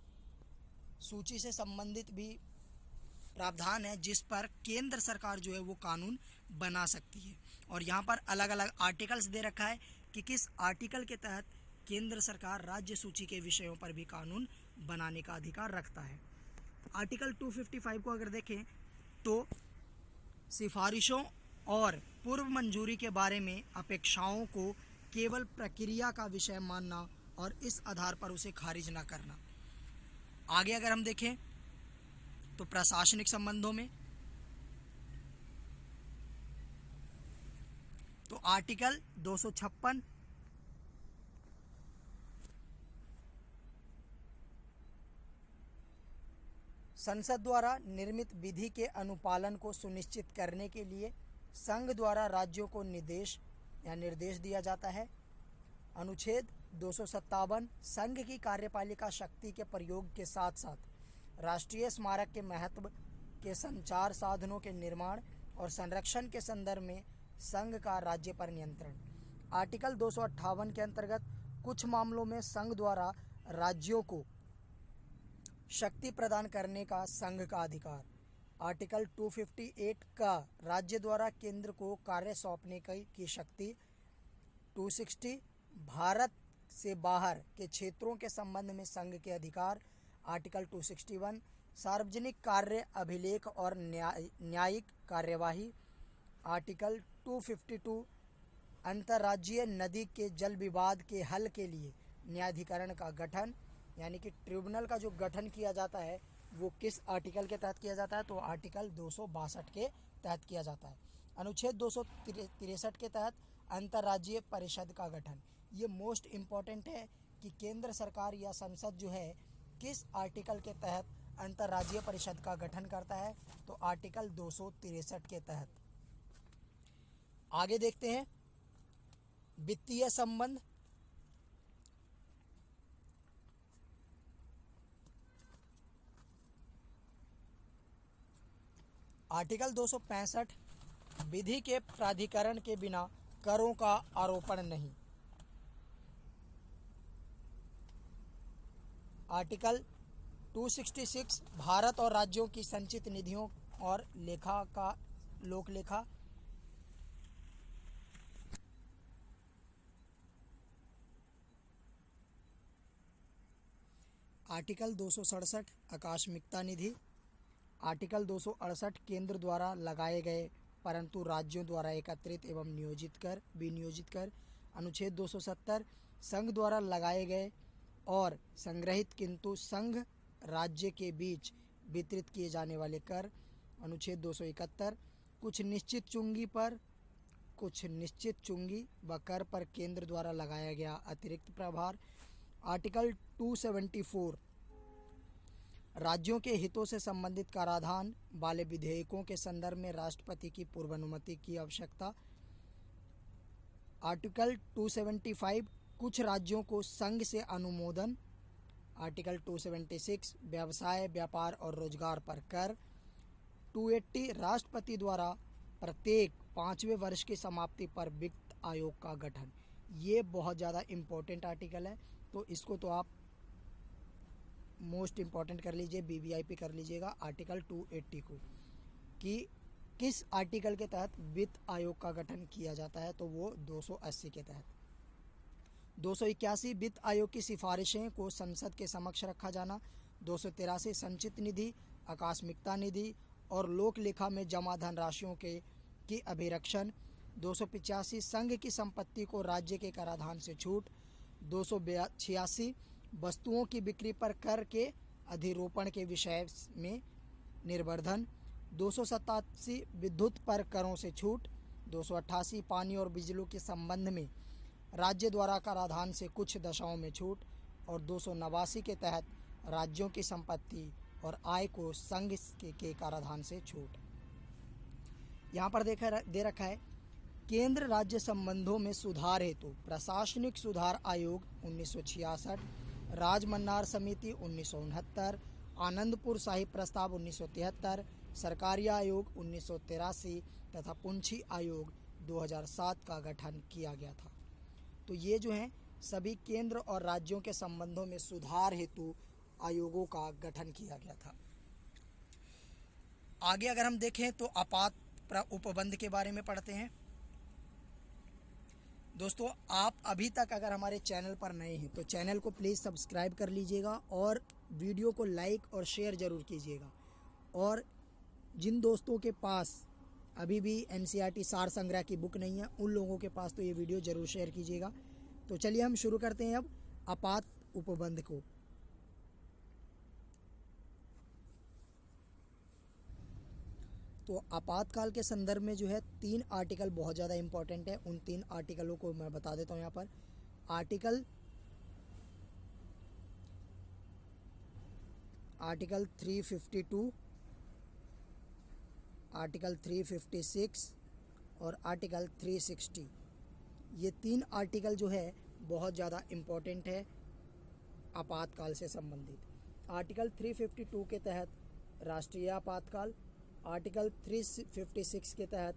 सूची से संबंधित भी प्रावधान है जिस पर केंद्र सरकार जो है वो कानून बना सकती है। और यहाँ पर अलग अलग आर्टिकल्स दे रखा है कि किस आर्टिकल के तहत केंद्र सरकार राज्य सूची के विषयों पर भी कानून बनाने का अधिकार रखता है। आर्टिकल 255 को अगर देखें तो सिफारिशों और पूर्व मंजूरी के बारे में अपेक्षाओं को केवल प्रक्रिया का विषय मानना और इस आधार पर उसे खारिज न करना। आगे अगर हम देखें तो प्रशासनिक संबंधों में तो आर्टिकल 256 संसद द्वारा निर्मित विधि के अनुपालन को सुनिश्चित करने के लिए संघ द्वारा राज्यों को निर्देश दिया जाता है। अनुच्छेद 257 संघ की कार्यपालिका शक्ति के प्रयोग के साथ साथ राष्ट्रीय स्मारक के महत्व के संचार साधनों के निर्माण और संरक्षण के संदर्भ में संघ का राज्य पर नियंत्रण। आर्टिकल 258 के अंतर्गत कुछ मामलों में संघ द्वारा राज्यों को शक्ति प्रदान करने का संघ का अधिकार। आर्टिकल 258 का राज्य द्वारा केंद्र को कार्य सौंपने की शक्ति। 260 भारत से बाहर के क्षेत्रों के संबंध में संघ के अधिकार। आर्टिकल 261 सार्वजनिक कार्य अभिलेख और न्यायिक कार्यवाही। आर्टिकल 252 अंतर्राज्यीय नदी के जल विवाद के हल के लिए न्यायाधिकरण का गठन, यानी कि ट्रिब्यूनल का जो गठन किया जाता है वो किस आर्टिकल के तहत किया जाता है तो आर्टिकल 262 के तहत किया जाता है। अनुच्छेद 263 के तहत अंतर्राज्यीय परिषद का गठन। ये मोस्ट इम्पॉर्टेंट है कि केंद्र सरकार या संसद जो है किस आर्टिकल के तहत अंतर्राज्यीय परिषद का गठन करता है तो आर्टिकल 263 के तहत। आगे देखते हैं वित्तीय संबंध। आर्टिकल 265 विधि के प्राधिकरण के बिना करों का आरोपण नहीं। आर्टिकल 266 भारत और राज्यों की संचित निधियों और लेखा का लोक लेखा। आर्टिकल 267 आकस्मिकता निधि। आर्टिकल 268 केंद्र द्वारा लगाए गए परंतु राज्यों द्वारा एकत्रित एवं विनियोजित कर। अनुच्छेद 270 संघ द्वारा लगाए गए और संग्रहित किंतु संघ राज्य के बीच वितरित किए जाने वाले कर। अनुच्छेद 271 कुछ निश्चित चुंगी व कर पर केंद्र द्वारा लगाया गया अतिरिक्त प्रभार। आर्टिकल 274 राज्यों के हितों से संबंधित कराधान वाले विधेयकों के संदर्भ में राष्ट्रपति की पूर्वानुमति की आवश्यकता। आर्टिकल 275 कुछ राज्यों को संघ से अनुमोदन। आर्टिकल 276 व्यवसाय व्यापार और रोजगार पर कर। 280 राष्ट्रपति द्वारा प्रत्येक 5वें वर्ष की समाप्ति पर वित्त आयोग का गठन। ये बहुत ज़्यादा इम्पोर्टेंट आर्टिकल है तो इसको तो आप मोस्ट इम्पॉर्टेंट कर लीजिए, BVIP कर लीजिएगा आर्टिकल 280 को कि किस आर्टिकल के तहत वित्त आयोग का गठन किया जाता है तो वो 280 के तहत। 281 वित्त आयोग की सिफारिशें को संसद के समक्ष रखा जाना। 283 संचित निधि, आकस्मिकता निधि और लोक लेखा में जमा धनराशियों के की अभिरक्षण। 285 संघ की संपत्ति को राज्य के कराधान से छूट। 286 वस्तुओं की बिक्री पर कर के अधिरोपण के विषय में निर्वर्धन। 287 विद्युत पर करों से छूट। 288 पानी और बिजली के संबंध में राज्य द्वारा कराधान से कुछ दशाओं में छूट। और 289 के तहत राज्यों की संपत्ति और आय को संघ के कराधान से छूट। यहाँ पर दे रखा है केंद्र राज्य संबंधों में सुधार हेतु प्रशासनिक सुधार आयोग 1966, राजमन्नार समिति 1969, आनंदपुर साहिब प्रस्ताव 1973, सरकारी आयोग 1983 तथा पुंछी आयोग 2007 का गठन किया गया था। तो ये जो हैं सभी केंद्र और राज्यों के संबंधों में सुधार हेतु आयोगों का गठन किया गया था। आगे अगर हम देखें तो आपात उपबंध के बारे में पढ़ते हैं। दोस्तों, आप अभी तक अगर हमारे चैनल पर नए हैं तो चैनल को प्लीज़ सब्सक्राइब कर लीजिएगा और वीडियो को लाइक और शेयर ज़रूर कीजिएगा। और जिन दोस्तों के पास अभी भी एनसीईआरटी सार संग्रह की बुक नहीं है उन लोगों के पास तो ये वीडियो ज़रूर शेयर कीजिएगा। तो चलिए हम शुरू करते हैं अब आपात उपबंध को। तो आपातकाल के संदर्भ में जो है 3 आर्टिकल बहुत ज़्यादा इम्पोर्टेंट है। उन 3 आर्टिकलों को मैं बता देता हूँ यहाँ पर। आर्टिकल 352, आर्टिकल 356 और आर्टिकल 360। ये 3 आर्टिकल जो है बहुत ज़्यादा इम्पोर्टेंट है आपातकाल से संबंधित। आर्टिकल 352 के तहत राष्ट्रीय आपातकाल, आर्टिकल 356 के तहत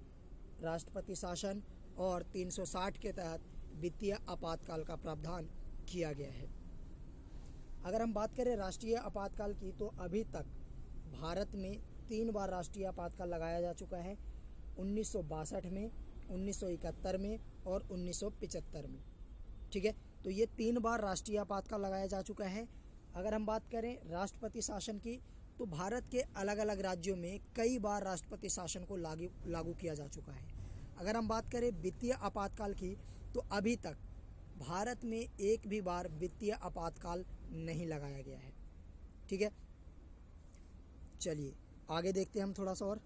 राष्ट्रपति शासन और 360 के तहत वित्तीय आपातकाल का प्रावधान किया गया है। अगर हम बात करें राष्ट्रीय आपातकाल की तो अभी तक भारत में 3 बार राष्ट्रीय आपातकाल लगाया जा चुका है, 1962 में, 1971 में और 1975 में। ठीक है, तो ये 3 बार राष्ट्रीय आपातकाल लगाया जा चुका है। अगर हम बात करें राष्ट्रपति शासन की तो भारत के अलग अलग राज्यों में कई बार राष्ट्रपति शासन को लागू किया जा चुका है। अगर हम बात करें वित्तीय आपातकाल की तो अभी तक भारत में एक भी बार वित्तीय आपातकाल नहीं लगाया गया है। ठीक है, चलिए आगे देखते हैं हम थोड़ा सा और।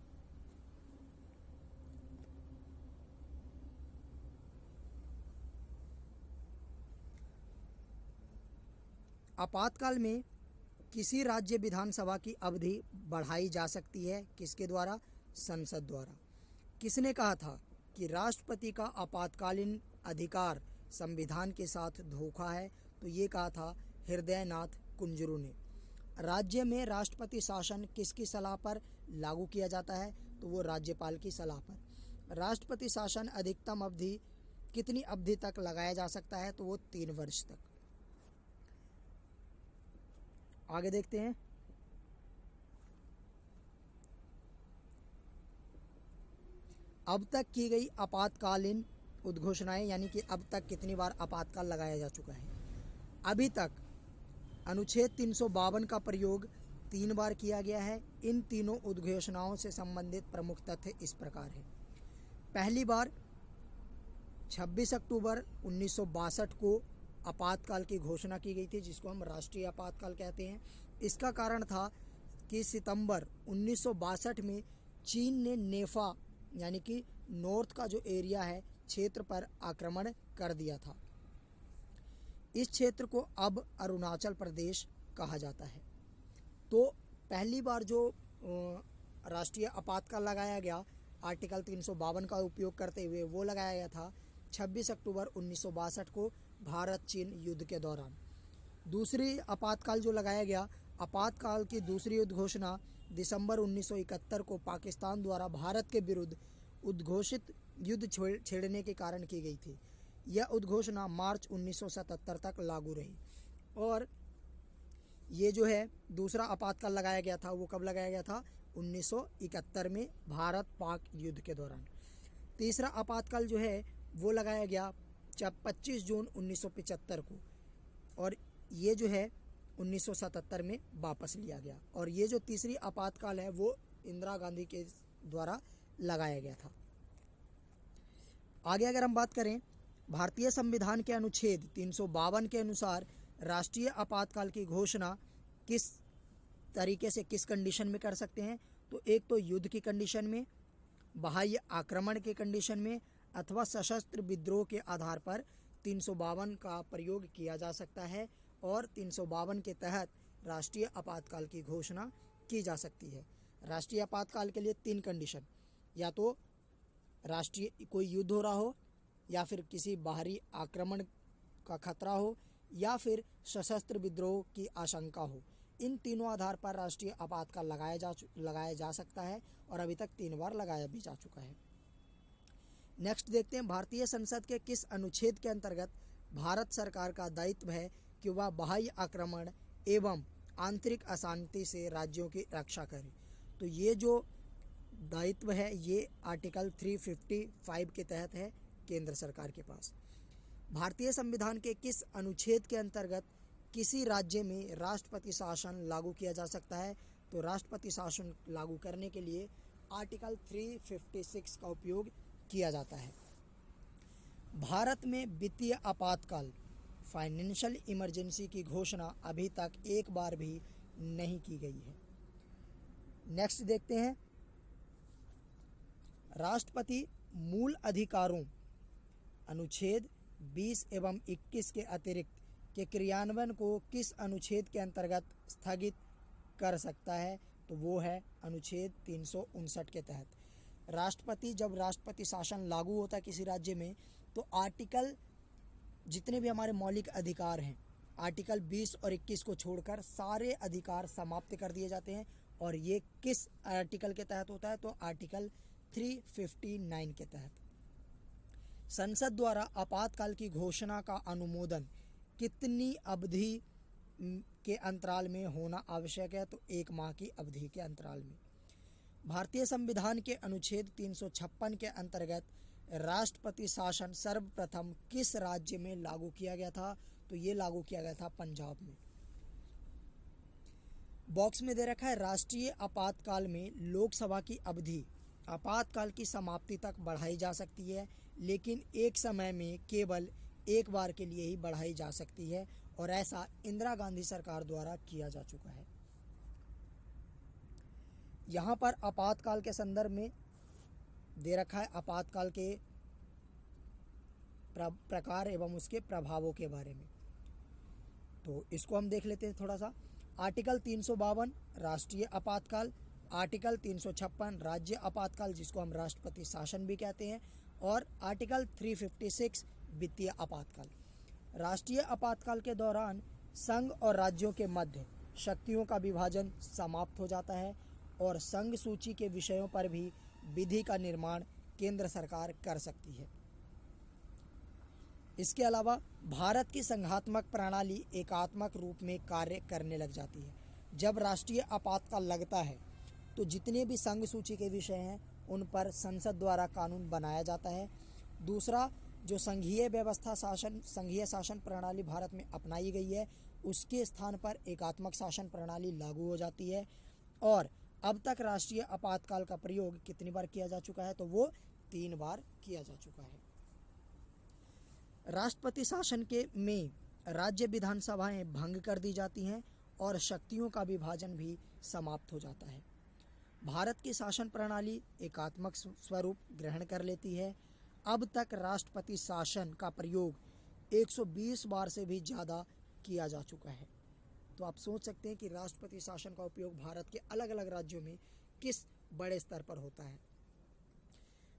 आपातकाल में किसी राज्य विधानसभा की अवधि बढ़ाई जा सकती है, किसके द्वारा? संसद द्वारा। किसने कहा था कि राष्ट्रपति का आपातकालीन अधिकार संविधान के साथ धोखा है? तो ये कहा था हृदयनाथ कुंजरू ने। राज्य में राष्ट्रपति शासन किसकी सलाह पर लागू किया जाता है? तो वो राज्यपाल की सलाह पर। राष्ट्रपति शासन अधिकतम अवधि कितनी अवधि तक लगाया जा सकता है? तो वो 3 वर्ष तक। आगे देखते हैं। अब तक की गई आपातकालीन उद्घोषणाएं, यानी कि अब तक कितनी बार आपातकाल लगाया जा चुका है? अभी तक अनुच्छेद 352 का प्रयोग 3 बार किया गया है। इन तीनों उद्घोषणाओं से संबंधित प्रमुख तथ्य इस प्रकार है। पहली बार 26 अक्टूबर 1962 को आपातकाल की घोषणा की गई थी, जिसको हम राष्ट्रीय आपातकाल कहते हैं। इसका कारण था कि सितंबर 1962 में चीन ने नेफा यानी कि नॉर्थ का जो एरिया है क्षेत्र पर आक्रमण कर दिया था। इस क्षेत्र को अब अरुणाचल प्रदेश कहा जाता है। तो पहली बार जो राष्ट्रीय आपातकाल लगाया गया आर्टिकल 352 का उपयोग करते हुए, वो लगाया गया था 26 अक्टूबर 1962 को भारत चीन युद्ध के दौरान। दूसरी आपातकाल जो लगाया गया, आपातकाल की दूसरी उद्घोषणा दिसंबर 1971 को पाकिस्तान द्वारा भारत के विरुद्ध उद्घोषित युद्ध छेड़ने के कारण की गई थी। यह उद्घोषणा मार्च 1977 तक लागू रही। और ये जो है दूसरा आपातकाल लगाया गया था, वो कब लगाया गया था? 1971 में भारत पाक युद्ध के दौरान। तीसरा आपातकाल जो है वो लगाया गया 25 जून 1975 को, और ये जो है 1977 में वापस लिया गया। और ये जो तीसरी आपातकाल है वो इंदिरा गांधी के द्वारा लगाया गया था। आगे अगर हम बात करें, भारतीय संविधान के अनुच्छेद 352 के अनुसार राष्ट्रीय आपातकाल की घोषणा किस तरीके से, किस कंडीशन में कर सकते हैं? तो एक तो युद्ध की कंडीशन में, बाह्य आक्रमण के कंडीशन में, अथवा सशस्त्र विद्रोह के आधार पर 352 का प्रयोग किया जा सकता है और 352 के तहत राष्ट्रीय आपातकाल की घोषणा की जा सकती है। राष्ट्रीय आपातकाल के लिए 3 कंडीशन, या तो राष्ट्रीय कोई युद्ध हो रहा हो, या फिर किसी बाहरी आक्रमण का खतरा हो, या फिर सशस्त्र विद्रोह की आशंका हो। इन तीनों आधार पर राष्ट्रीय आपातकाल लगाया जा सकता है और अभी तक 3 बार लगाया भी जा चुका है। नेक्स्ट देखते हैं, भारतीय संसद के किस अनुच्छेद के अंतर्गत भारत सरकार का दायित्व है कि वह बाह्य आक्रमण एवं आंतरिक अशांति से राज्यों की रक्षा करे? तो ये जो दायित्व है ये आर्टिकल 355 के तहत है केंद्र सरकार के पास। भारतीय संविधान के किस अनुच्छेद के अंतर्गत किसी राज्य में राष्ट्रपति शासन लागू किया जा सकता है? तो राष्ट्रपति शासन लागू करने के लिए आर्टिकल 356 का उपयोग किया जाता है। भारत में वित्तीय आपातकाल, फाइनेंशियल इमरजेंसी की घोषणा अभी तक एक बार भी नहीं की गई है। नेक्स्ट देखते हैं, राष्ट्रपति मूल अधिकारों अनुच्छेद 20 एवं 21 के अतिरिक्त के क्रियान्वयन को किस अनुच्छेद के अंतर्गत स्थगित कर सकता है? तो वो है अनुच्छेद 359 के तहत। राष्ट्रपति, जब राष्ट्रपति शासन लागू होता है किसी राज्य में, तो आर्टिकल, जितने भी हमारे मौलिक अधिकार हैं, आर्टिकल 20 और 21 को छोड़कर सारे अधिकार समाप्त कर दिए जाते हैं। और ये किस आर्टिकल के तहत होता है? तो आर्टिकल 359 के तहत। संसद द्वारा आपातकाल की घोषणा का अनुमोदन कितनी अवधि के अंतराल में होना आवश्यक है? तो 1 माह की अवधि के अंतराल में। भारतीय संविधान के अनुच्छेद 356 के अंतर्गत राष्ट्रपति शासन सर्वप्रथम किस राज्य में लागू किया गया था? तो ये लागू किया गया था पंजाब में। बॉक्स में दे रखा है, राष्ट्रीय आपातकाल में लोकसभा की अवधि आपातकाल की समाप्ति तक बढ़ाई जा सकती है, लेकिन एक समय में केवल एक बार के लिए ही बढ़ाई जा सकती है, और ऐसा इंदिरा गांधी सरकार द्वारा किया जा चुका है। यहाँ पर आपातकाल के संदर्भ में दे रखा है आपातकाल के प्रकार एवं उसके प्रभावों के बारे में। तो इसको हम देख लेते हैं थोड़ा सा। आर्टिकल 352 राष्ट्रीय आपातकाल, आर्टिकल 356 राज्य आपातकाल जिसको हम राष्ट्रपति शासन भी कहते हैं, और आर्टिकल 356 वित्तीय आपातकाल। राष्ट्रीय आपातकाल के दौरान संघ और राज्यों के मध्य शक्तियों का विभाजन समाप्त हो जाता है और संघ सूची के विषयों पर भी विधि का निर्माण केंद्र सरकार कर सकती है। इसके अलावा भारत की संघात्मक प्रणाली एकात्मक रूप में कार्य करने लग जाती है। जब राष्ट्रीय आपातकाल लगता है तो जितने भी संघ सूची के विषय हैं उन पर संसद द्वारा कानून बनाया जाता है। दूसरा, जो संघीय व्यवस्था संघीय शासन प्रणाली भारत में अपनाई गई है उसके स्थान पर एकात्मक शासन प्रणाली लागू हो जाती है। और अब तक राष्ट्रीय आपातकाल का प्रयोग कितनी बार किया जा चुका है? तो वो 3 बार किया जा चुका है। राष्ट्रपति शासन के में राज्य विधानसभाएं भंग कर दी जाती हैं और शक्तियों का विभाजन भी समाप्त हो जाता है। भारत की शासन प्रणाली एकात्मक स्वरूप ग्रहण कर लेती है। अब तक राष्ट्रपति शासन का प्रयोग 120 बार से भी ज़्यादा किया जा चुका है। तो आप सोच सकते हैं कि राष्ट्रपति शासन का उपयोग भारत के अलग अलग राज्यों में किस बड़े स्तर पर होता है।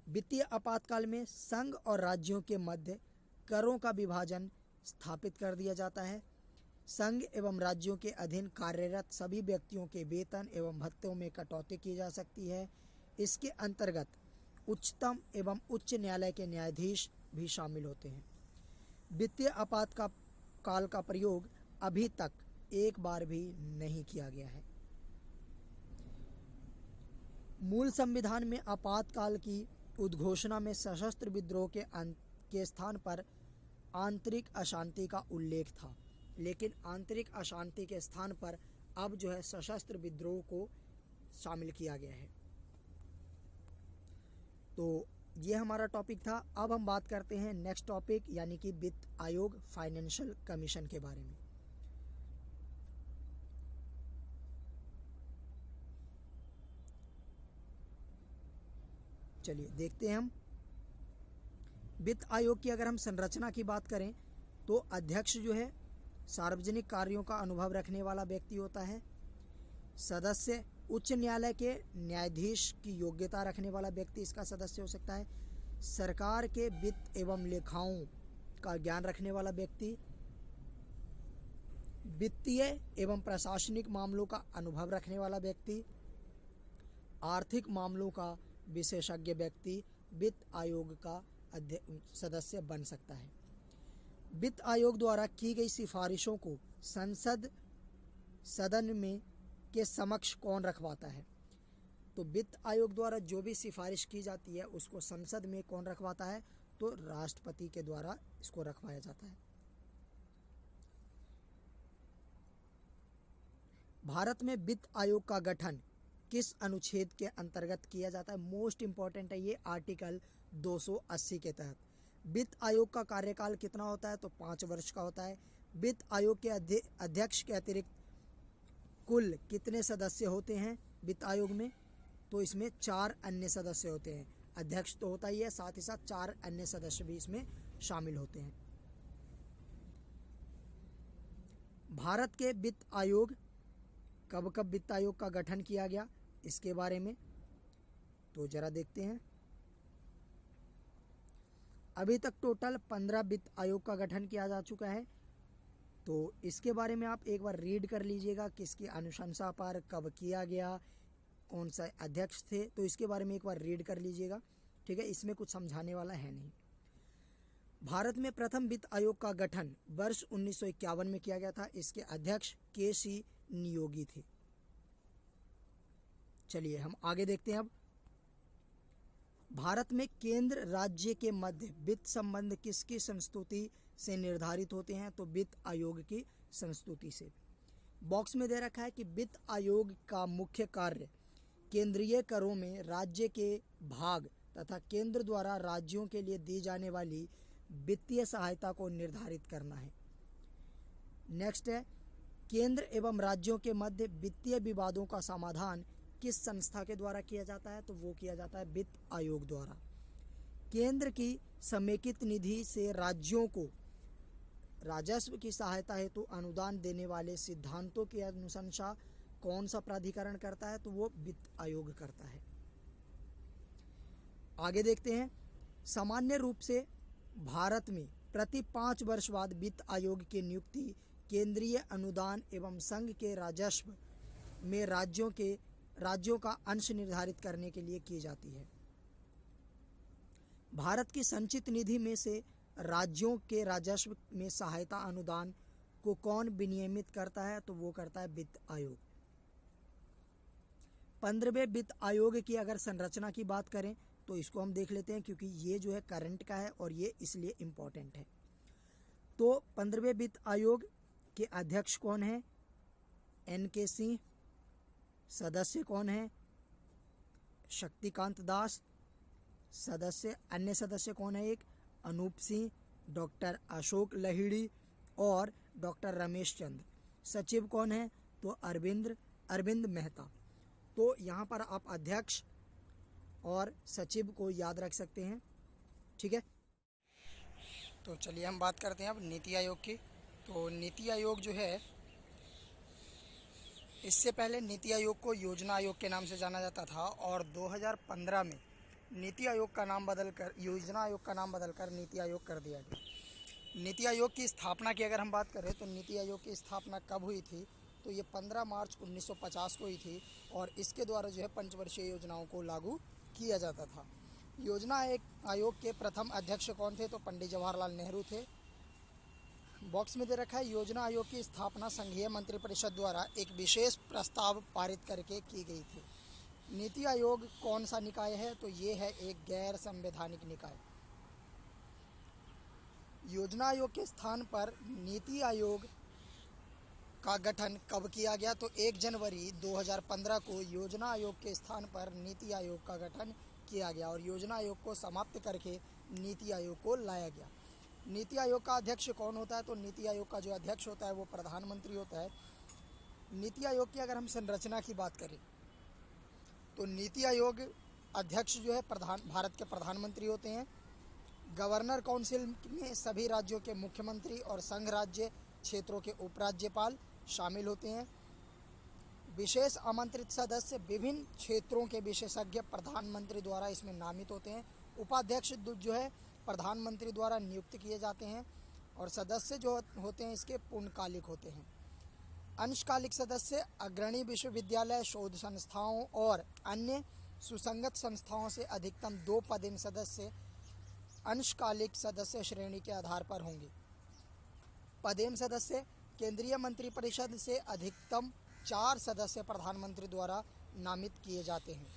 वित्तीय आपातकाल में संघ और राज्यों के मध्य करों का विभाजन स्थापित कर दिया जाता है। संघ एवं राज्यों के अधीन कार्यरत सभी व्यक्तियों के वेतन एवं भत्तों में कटौती की जा सकती है। इसके अंतर्गत उच्चतम एवं उच्च न्यायालय के न्यायाधीश भी शामिल होते हैं। वित्तीय आपातकाल का प्रयोग अभी तक एक बार भी नहीं किया गया है। मूल संविधान में आपातकाल की उद्घोषणा में सशस्त्र विद्रोह के स्थान पर आंतरिक अशांति का उल्लेख था, लेकिन आंतरिक अशांति के स्थान पर अब जो है सशस्त्र विद्रोह को शामिल किया गया है। तो ये हमारा टॉपिक था। अब हम बात करते हैं नेक्स्ट टॉपिक यानी कि वित्त आयोग फाइनेंशियल कमीशन के बारे में। चलिए देखते हैं हम वित्त आयोग की अगर हम संरचना की बात करें तो अध्यक्ष जो है सार्वजनिक कार्यों का अनुभव रखने वाला व्यक्ति होता है। सदस्य उच्च न्यायालय के न्यायाधीश की योग्यता रखने वाला व्यक्ति इसका सदस्य हो सकता है। सरकार के वित्त एवं लेखाओं का ज्ञान रखने वाला व्यक्ति, वित्तीय एवं प्रशासनिक मामलों का अनुभव रखने वाला व्यक्ति, आर्थिक मामलों का विशेषज्ञ व्यक्ति वित्त आयोग का सदस्य बन सकता है। वित्त आयोग द्वारा की गई सिफारिशों को संसद सदन में के समक्ष कौन रखवाता है? तो वित्त आयोग द्वारा जो भी सिफारिश की जाती है उसको संसद में कौन रखवाता है? तो राष्ट्रपति के द्वारा इसको रखवाया जाता है। भारत में वित्त आयोग का गठन किस अनुच्छेद के अंतर्गत किया जाता है? मोस्ट इंपॉर्टेंट है ये, आर्टिकल 280 के तहत। वित्त आयोग का कार्यकाल कितना होता है? तो 5 वर्ष का होता है। वित्त आयोग के अध्यक्ष के अतिरिक्त कुल कितने सदस्य होते हैं वित्त आयोग में? तो इसमें 4 अन्य सदस्य होते हैं। अध्यक्ष तो होता ही है, साथ ही साथ 4 अन्य सदस्य भी इसमें शामिल होते हैं। भारत के वित्त आयोग कब कब वित्त आयोग का गठन किया गया इसके बारे में तो जरा देखते हैं। अभी तक टोटल 15 वित्त आयोग का गठन किया जा चुका है। तो इसके बारे में आप एक बार रीड कर लीजिएगा, किसकी अनुशंसा पर कब किया गया, कौन सा अध्यक्ष थे, तो इसके बारे में एक बार रीड कर लीजिएगा। ठीक है, इसमें कुछ समझाने वाला है नहीं। भारत में प्रथम वित्त आयोग का गठन वर्ष 1951 में किया गया था। इसके अध्यक्ष के.सी. नियोगी थे। चलिए हम आगे देखते हैं। अब भारत में केंद्र राज्य के मध्य वित्त संबंध किसकी संस्तुति से निर्धारित होते हैं? तो वित्त आयोग की संस्तुति से। बॉक्स में दे रखा है कि वित्त आयोग का मुख्य कार्य केंद्रीय करों में राज्य के भाग तथा केंद्र द्वारा राज्यों के लिए दी जाने वाली वित्तीय सहायता को निर्धारित करना है। नेक्स्ट है, केंद्र एवं राज्यों के मध्य वित्तीय विवादों का समाधान किस संस्था के द्वारा किया जाता है? तो वो किया जाता है वित्त आयोग द्वारा। केंद्र की समेकित निधि से राज्यों को राजस्व की सहायता हेतु अनुदान देने वाले सिद्धांतों की अनुशंसा कौन सा प्राधिकरण करता है? तो वो वित्त आयोग करता है। आगे देखते हैं। सामान्य रूप से भारत में प्रति 5 वर्ष बाद वित्त आयोग की नियुक्ति केंद्रीय अनुदान एवं संघ के राजस्व में राज्यों का अंश निर्धारित करने के लिए की जाती है। भारत की संचित निधि में से राज्यों के राजस्व में सहायता अनुदान को कौन विनियमित करता है? तो वो करता है वित्त आयोग। 15वें वित्त आयोग की अगर संरचना की बात करें तो इसको हम देख लेते हैं, क्योंकि ये जो है करंट का है और ये इसलिए इम्पोर्टेंट है। तो 15वें वित्त आयोग के अध्यक्ष कौन है? N.K. सिंह। सदस्य कौन है? शक्तिकांत दास। अन्य सदस्य कौन है? एक अनूप सिंह, डॉक्टर अशोक लहिड़ी और डॉक्टर रमेश चंद्र। सचिव कौन है? तो अरविंद मेहता। तो यहाँ पर आप अध्यक्ष और सचिव को याद रख सकते हैं। ठीक है, तो चलिए हम बात करते हैं अब नीति आयोग की। तो नीति आयोग जो है, इससे पहले नीति आयोग को योजना आयोग के नाम से जाना जाता था और 2015 में नीति आयोग का नाम बदलकर योजना आयोग का नाम बदलकर नीति आयोग कर दिया गया। नीति आयोग की स्थापना की अगर हम बात करें तो नीति आयोग की स्थापना कब हुई थी? तो ये 15 मार्च 1950 को हुई थी और इसके द्वारा जो है पंचवर्षीय योजनाओं को लागू किया जाता था। योजना आयोग के प्रथम अध्यक्ष कौन थे? तो पंडित जवाहरलाल नेहरू थे। बॉक्स में दे रखा है, योजना आयोग की स्थापना संघीय मंत्रिपरिषद द्वारा एक विशेष प्रस्ताव पारित करके की गई थी। नीति आयोग कौन सा निकाय है? तो ये है एक गैर संवैधानिक निकाय। योजना आयोग के स्थान पर नीति आयोग का गठन कब किया गया? तो 1 जनवरी 2015 को योजना आयोग के स्थान पर नीति आयोग का गठन किया गया और योजना आयोग को समाप्त करके नीति आयोग को लाया गया। नीति आयोग का अध्यक्ष कौन होता है? तो नीति आयोग का जो अध्यक्ष होता है वो प्रधानमंत्री होता है। नीति आयोग की अगर हम संरचना की बात करें तो नीति आयोग अध्यक्ष जो है भारत के प्रधानमंत्री होते हैं। गवर्नर काउंसिल में सभी राज्यों के मुख्यमंत्री और संघ राज्य क्षेत्रों के उपराज्यपाल शामिल होते हैं। विशेष आमंत्रित सदस्य विभिन्न क्षेत्रों के विशेषज्ञ प्रधानमंत्री द्वारा इसमें नामित होते हैं। उपाध्यक्ष जो है प्रधानमंत्री द्वारा नियुक्त किए जाते हैं और सदस्य जो होते हैं इसके पूर्णकालिक होते हैं। अंशकालिक सदस्य अग्रणी विश्वविद्यालय, शोध संस्थाओं और अन्य सुसंगत संस्थाओं से अधिकतम 2 पदेन सदस्य अंशकालिक सदस्य श्रेणी के आधार पर होंगे। पदेन सदस्य केंद्रीय मंत्रिपरिषद से अधिकतम 4 सदस्य प्रधानमंत्री द्वारा नामित किए जाते हैं।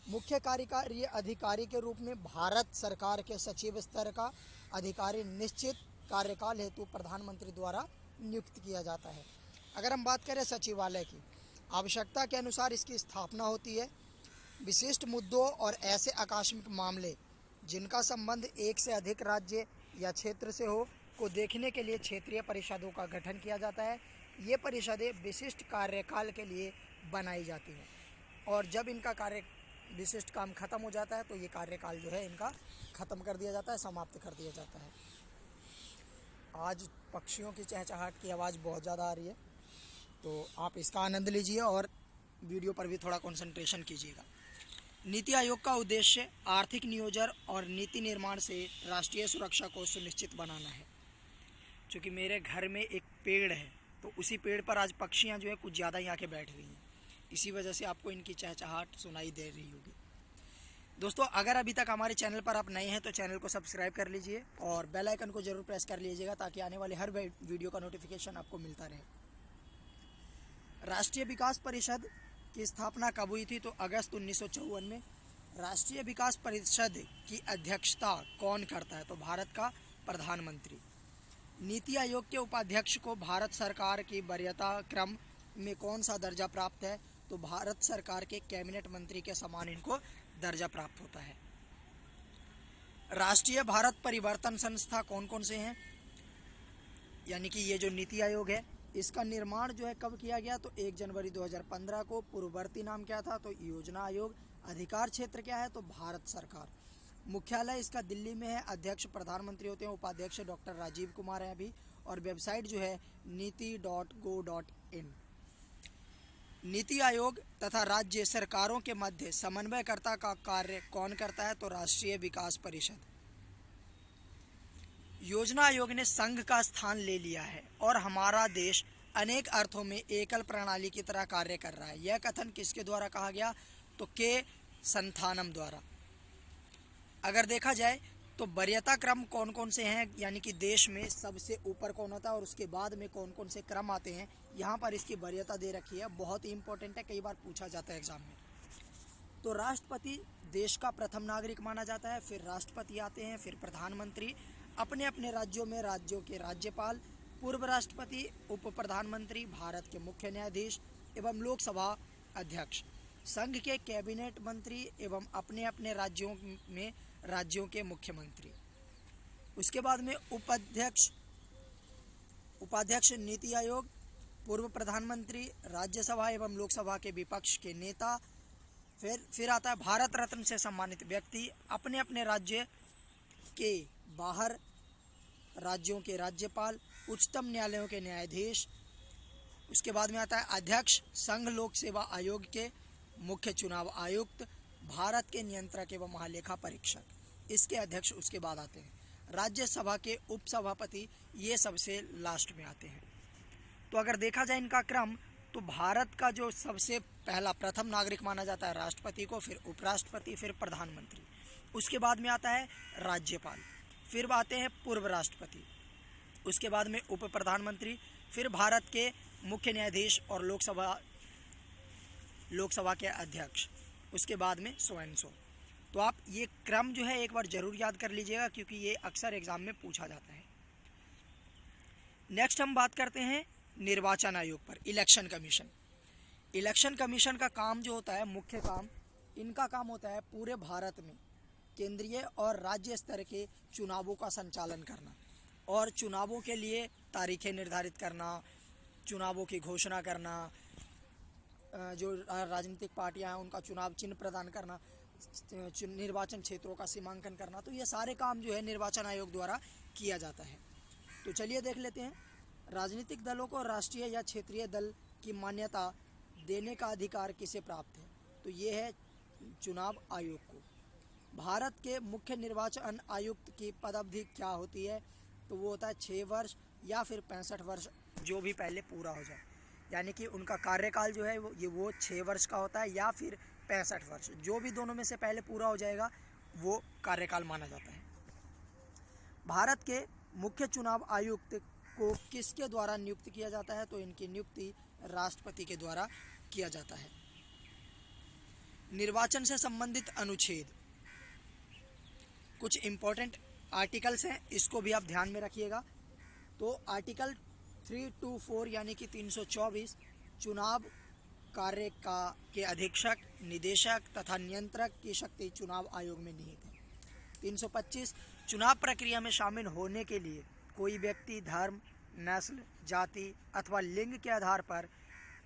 मुख्य कार्यकारी अधिकारी के रूप में भारत सरकार के सचिव स्तर का अधिकारी निश्चित कार्यकाल हेतु प्रधानमंत्री द्वारा नियुक्त किया जाता है। अगर हम बात करें सचिवालय की, आवश्यकता के अनुसार इसकी स्थापना होती है। विशिष्ट मुद्दों और ऐसे आकस्मिक मामले जिनका संबंध एक से अधिक राज्य या क्षेत्र से हो को देखने के लिए क्षेत्रीय परिषदों का गठन किया जाता है। ये परिषदें विशिष्ट कार्यकाल के लिए बनाई जाती हैं और जब इनका विशिष्ट काम खत्म हो जाता है तो ये कार्यकाल जो है इनका ख़त्म कर दिया जाता है, समाप्त कर दिया जाता है। आज पक्षियों की चहचहाट की आवाज़ बहुत ज़्यादा आ रही है, तो आप इसका आनंद लीजिए और वीडियो पर भी थोड़ा कंसंट्रेशन कीजिएगा। नीति आयोग का उद्देश्य आर्थिक नियोजन और नीति निर्माण से राष्ट्रीय सुरक्षा को सुनिश्चित बनाना है। क्योंकि मेरे घर में एक पेड़ है तो उसी पेड़ पर आज पक्षियाँ जो है कुछ ज़्यादा ही आके बैठ रही हैं, इसी वजह से आपको इनकी चहचहाट सुनाई दे रही होगी। दोस्तों, अगर अभी तक हमारे चैनल पर आप नए हैं तो चैनल को सब्सक्राइब कर लीजिए और बेल आइकन को जरूर प्रेस कर लीजिएगा ताकि आने वाले हर वीडियो का नोटिफिकेशन आपको मिलता रहे। राष्ट्रीय विकास परिषद की स्थापना कब हुई थी? तो अगस्त 1954 में। राष्ट्रीय विकास परिषद की अध्यक्षता कौन करता है? तो भारत का प्रधानमंत्री। नीति आयोग के उपाध्यक्ष को भारत सरकार की वरीयता क्रम में कौन सा दर्जा प्राप्त है? तो भारत सरकार के कैबिनेट मंत्री के समान इनको दर्जा प्राप्त होता है। राष्ट्रीय भारत परिवर्तन संस्था कौन कौन से हैं? यानी कि ये जो नीति आयोग है इसका निर्माण जो है कब किया गया? तो 1 जनवरी 2015 को। पूर्ववर्ती नाम क्या था? तो योजना आयोग। अधिकार क्षेत्र क्या है? तो भारत सरकार। मुख्यालय इसका दिल्ली में है। अध्यक्ष प्रधानमंत्री होते हैं, उपाध्यक्ष डॉक्टर राजीव कुमार है अभी, और वेबसाइट जो है नीति.go.in। नीति आयोग तथा राज्य सरकारों के मध्य समन्वयकर्ता का कार्य कौन करता है? तो राष्ट्रीय विकास परिषद। योजना आयोग ने संघ का स्थान ले लिया है और हमारा देश अनेक अर्थों में एकल प्रणाली की तरह कार्य कर रहा है। यह कथन किसके द्वारा कहा गया? तो के संथानम द्वारा। अगर देखा जाए तो वरीयता क्रम कौन कौन से हैं, यानी कि देश में सबसे ऊपर कौन होता है और उसके बाद में कौन कौन से क्रम आते हैं, यहाँ पर इसकी वरीयता दे रखी है। बहुत ही इंपॉर्टेंट है, कई बार पूछा जाता है एग्जाम में। तो राष्ट्रपति देश का प्रथम नागरिक माना जाता है, फिर राष्ट्रपति आते हैं, फिर प्रधानमंत्री, अपने अपने राज्यों में राज्यों के राज्यपाल, पूर्व राष्ट्रपति, उप प्रधानमंत्री, भारत के मुख्य न्यायाधीश एवं लोकसभा अध्यक्ष, संघ के कैबिनेट मंत्री एवं अपने अपने राज्यों में राज्यों के मुख्यमंत्री। उसके बाद में उपाध्यक्ष नीति आयोग, पूर्व प्रधानमंत्री, राज्यसभा एवं लोकसभा के विपक्ष के नेता। फिर आता है भारत रत्न से सम्मानित व्यक्ति, अपने अपने राज्य के बाहर राज्यों के राज्यपाल, उच्चतम न्यायालयों के न्यायाधीश। उसके बाद में आता है अध्यक्ष संघ लोक सेवा आयोग के, मुख्य चुनाव आयुक्त, भारत के नियंत्रक एवं महालेखा परीक्षक, इसके अध्यक्ष उसके बाद आते हैं। राज्यसभा के उपसभापति ये सबसे लास्ट में आते हैं। तो अगर देखा जाए इनका क्रम, तो भारत का जो सबसे पहला प्रथम नागरिक माना जाता है राष्ट्रपति को, फिर उपराष्ट्रपति, फिर प्रधानमंत्री। उसके बाद में आता है राज्यपाल, फिर आते हैं पूर्व राष्ट्रपति, उसके बाद में उप प्रधानमंत्री, फिर भारत के मुख्य न्यायाधीश और लोकसभा के अध्यक्ष, उसके बाद में सो एंड सो। तो आप ये क्रम जो है एक बार जरूर याद कर लीजिएगा क्योंकि ये अक्सर एग्जाम में पूछा जाता है। नेक्स्ट हम बात करते हैं निर्वाचन आयोग पर, इलेक्शन कमीशन। इलेक्शन कमीशन का काम जो होता है, मुख्य काम, इनका काम होता है पूरे भारत में केंद्रीय और राज्य स्तर के चुनावों का संचालन करना और चुनावों के लिए तारीखें निर्धारित करना, चुनावों की घोषणा करना, जो राजनीतिक पार्टियां हैं उनका चुनाव चिन्ह प्रदान करना, निर्वाचन क्षेत्रों का सीमांकन करना। तो ये सारे काम जो है निर्वाचन आयोग द्वारा किया जाता है। तो चलिए देख लेते हैं, राजनीतिक दलों को राष्ट्रीय या क्षेत्रीय दल की मान्यता देने का अधिकार किसे प्राप्त है? तो ये है चुनाव आयोग को। भारत के मुख्य निर्वाचन आयुक्त की पदावधि क्या होती है? तो वो होता है 6 वर्ष या फिर 65 वर्ष, जो भी पहले पूरा हो जाए। यानी कि उनका कार्यकाल जो है वो 6 वर्ष का होता है या फिर 65 वर्ष, जो भी दोनों में से पहले पूरा हो जाएगा वो कार्यकाल माना जाता है। भारत के मुख्य चुनाव आयुक्त को किसके द्वारा नियुक्त किया जाता है? तो इनकी नियुक्ति राष्ट्रपति के द्वारा किया जाता है। निर्वाचन से संबंधित अनुच्छेद, कुछ इंपॉर्टेंट आर्टिकल्स हैं, इसको भी आप ध्यान में रखिएगा। तो आर्टिकल 324 यानी कि 324 चुनाव कार्य के अधीक्षक, निदेशक तथा नियंत्रक की शक्ति चुनाव आयोग में निहित है। 325 चुनाव प्रक्रिया में शामिल होने के लिए कोई व्यक्ति धर्म, नस्ल, जाति अथवा लिंग के आधार पर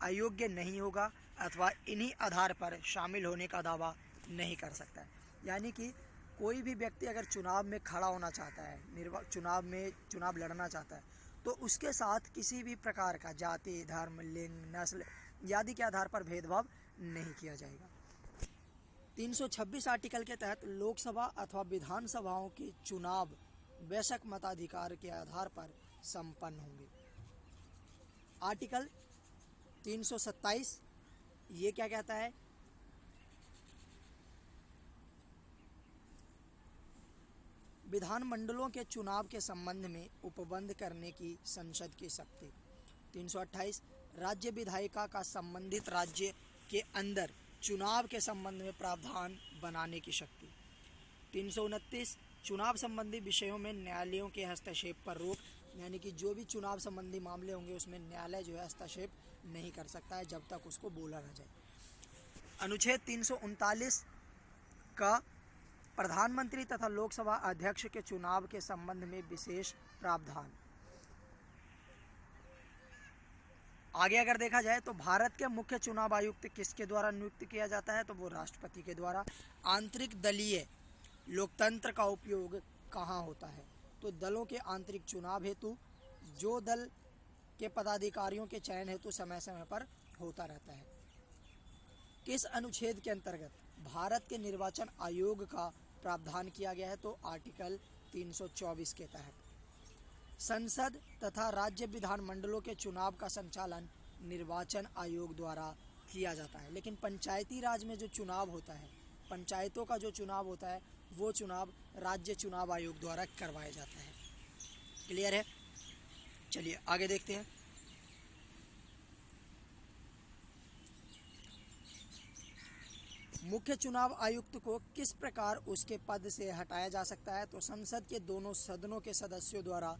अयोग्य नहीं होगा अथवा इन्हीं आधार पर शामिल होने का दावा नहीं कर सकता है। यानी कि कोई भी व्यक्ति अगर चुनाव में खड़ा होना चाहता है, चुनाव लड़ना चाहता है, तो उसके साथ किसी भी प्रकार का जाति, धर्म, लिंग, नस्ल आदि के आधार पर भेदभाव नहीं किया जाएगा। 326 आर्टिकल के तहत लोकसभा अथवा विधानसभाओं के चुनाव वयस्क मताधिकार के आधार पर संपन्न होंगे। आर्टिकल 327 ये क्या कहता है? विधानमंडलों के चुनाव के संबंध में उपबंध करने की संसद की शक्ति। 328 राज्य विधायिका का संबंधित राज्य के अंदर चुनाव के संबंध में प्रावधान बनाने की शक्ति। 329 चुनाव संबंधी विषयों में न्यायालयों के हस्तक्षेप पर रोक, यानी कि जो भी चुनाव संबंधी मामले होंगे उसमें न्यायालय जो है हस्तक्षेप नहीं कर सकता है जब तक उसको बोला ना जाए। अनुच्छेद 339 का प्रधानमंत्री तथा लोकसभा अध्यक्ष के चुनाव के संबंध में विशेष प्रावधान। आगे अगर देखा जाए तो भारत के मुख्य चुनाव आयुक्त किसके द्वारा नियुक्त किया जाता है? तो वो राष्ट्रपति के द्वारा। आंतरिक दलीय लोकतंत्र का उपयोग कहाँ होता है? तो दलों के आंतरिक चुनाव हेतु, जो दल के पदाधिकारियों के चयन हेतु समय समय पर होता रहता है। किस अनुच्छेद के अंतर्गत भारत के निर्वाचन आयोग का प्रावधान किया गया है? तो आर्टिकल 324 के तहत। संसद तथा राज्य विधानमंडलों के चुनाव का संचालन निर्वाचन आयोग द्वारा किया जाता है, लेकिन पंचायती राज में जो चुनाव होता है, पंचायतों का जो चुनाव होता है, वो चुनाव राज्य चुनाव आयोग द्वारा करवाया जाता है। क्लियर है? चलिए आगे देखते हैं। मुख्य चुनाव आयुक्त को किस प्रकार उसके पद से हटाया जा सकता है? तो संसद के दोनों सदनों के सदस्यों द्वारा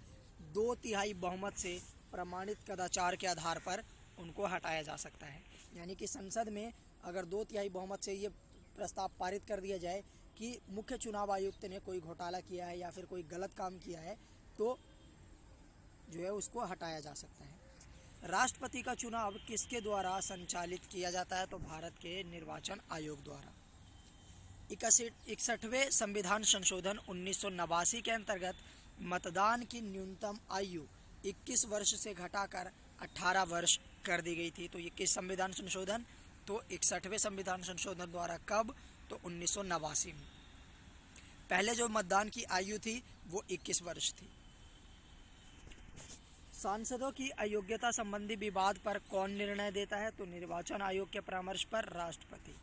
2/3 बहुमत से प्रमाणित कदाचार के आधार पर उनको हटाया जा सकता है। यानी कि संसद में अगर 2/3 बहुमत से ये प्रस्ताव पारित कर दिया जाए कि मुख्य चुनाव आयुक्त ने कोई घोटाला किया है या फिर कोई गलत काम किया है, तो जो है उसको हटाया जा सकता है। राष्ट्रपति का चुनाव किसके द्वारा संचालित किया जाता है? तो भारत के निर्वाचन आयोग द्वारा। 61वें संविधान संशोधन 1989 के अंतर्गत मतदान की न्यूनतम आयु 21 वर्ष से घटाकर 18 वर्ष कर दी गई थी। तो ये किस संविधान संशोधन? तो 61वें संविधान संशोधन द्वारा। कब? तो 1989 में। पहले जो मतदान की आयु थी वो 21 वर्ष थी। सांसदों की अयोग्यता संबंधी विवाद पर कौन निर्णय देता है? तो निर्वाचन आयोग के परामर्श पर राष्ट्रपति।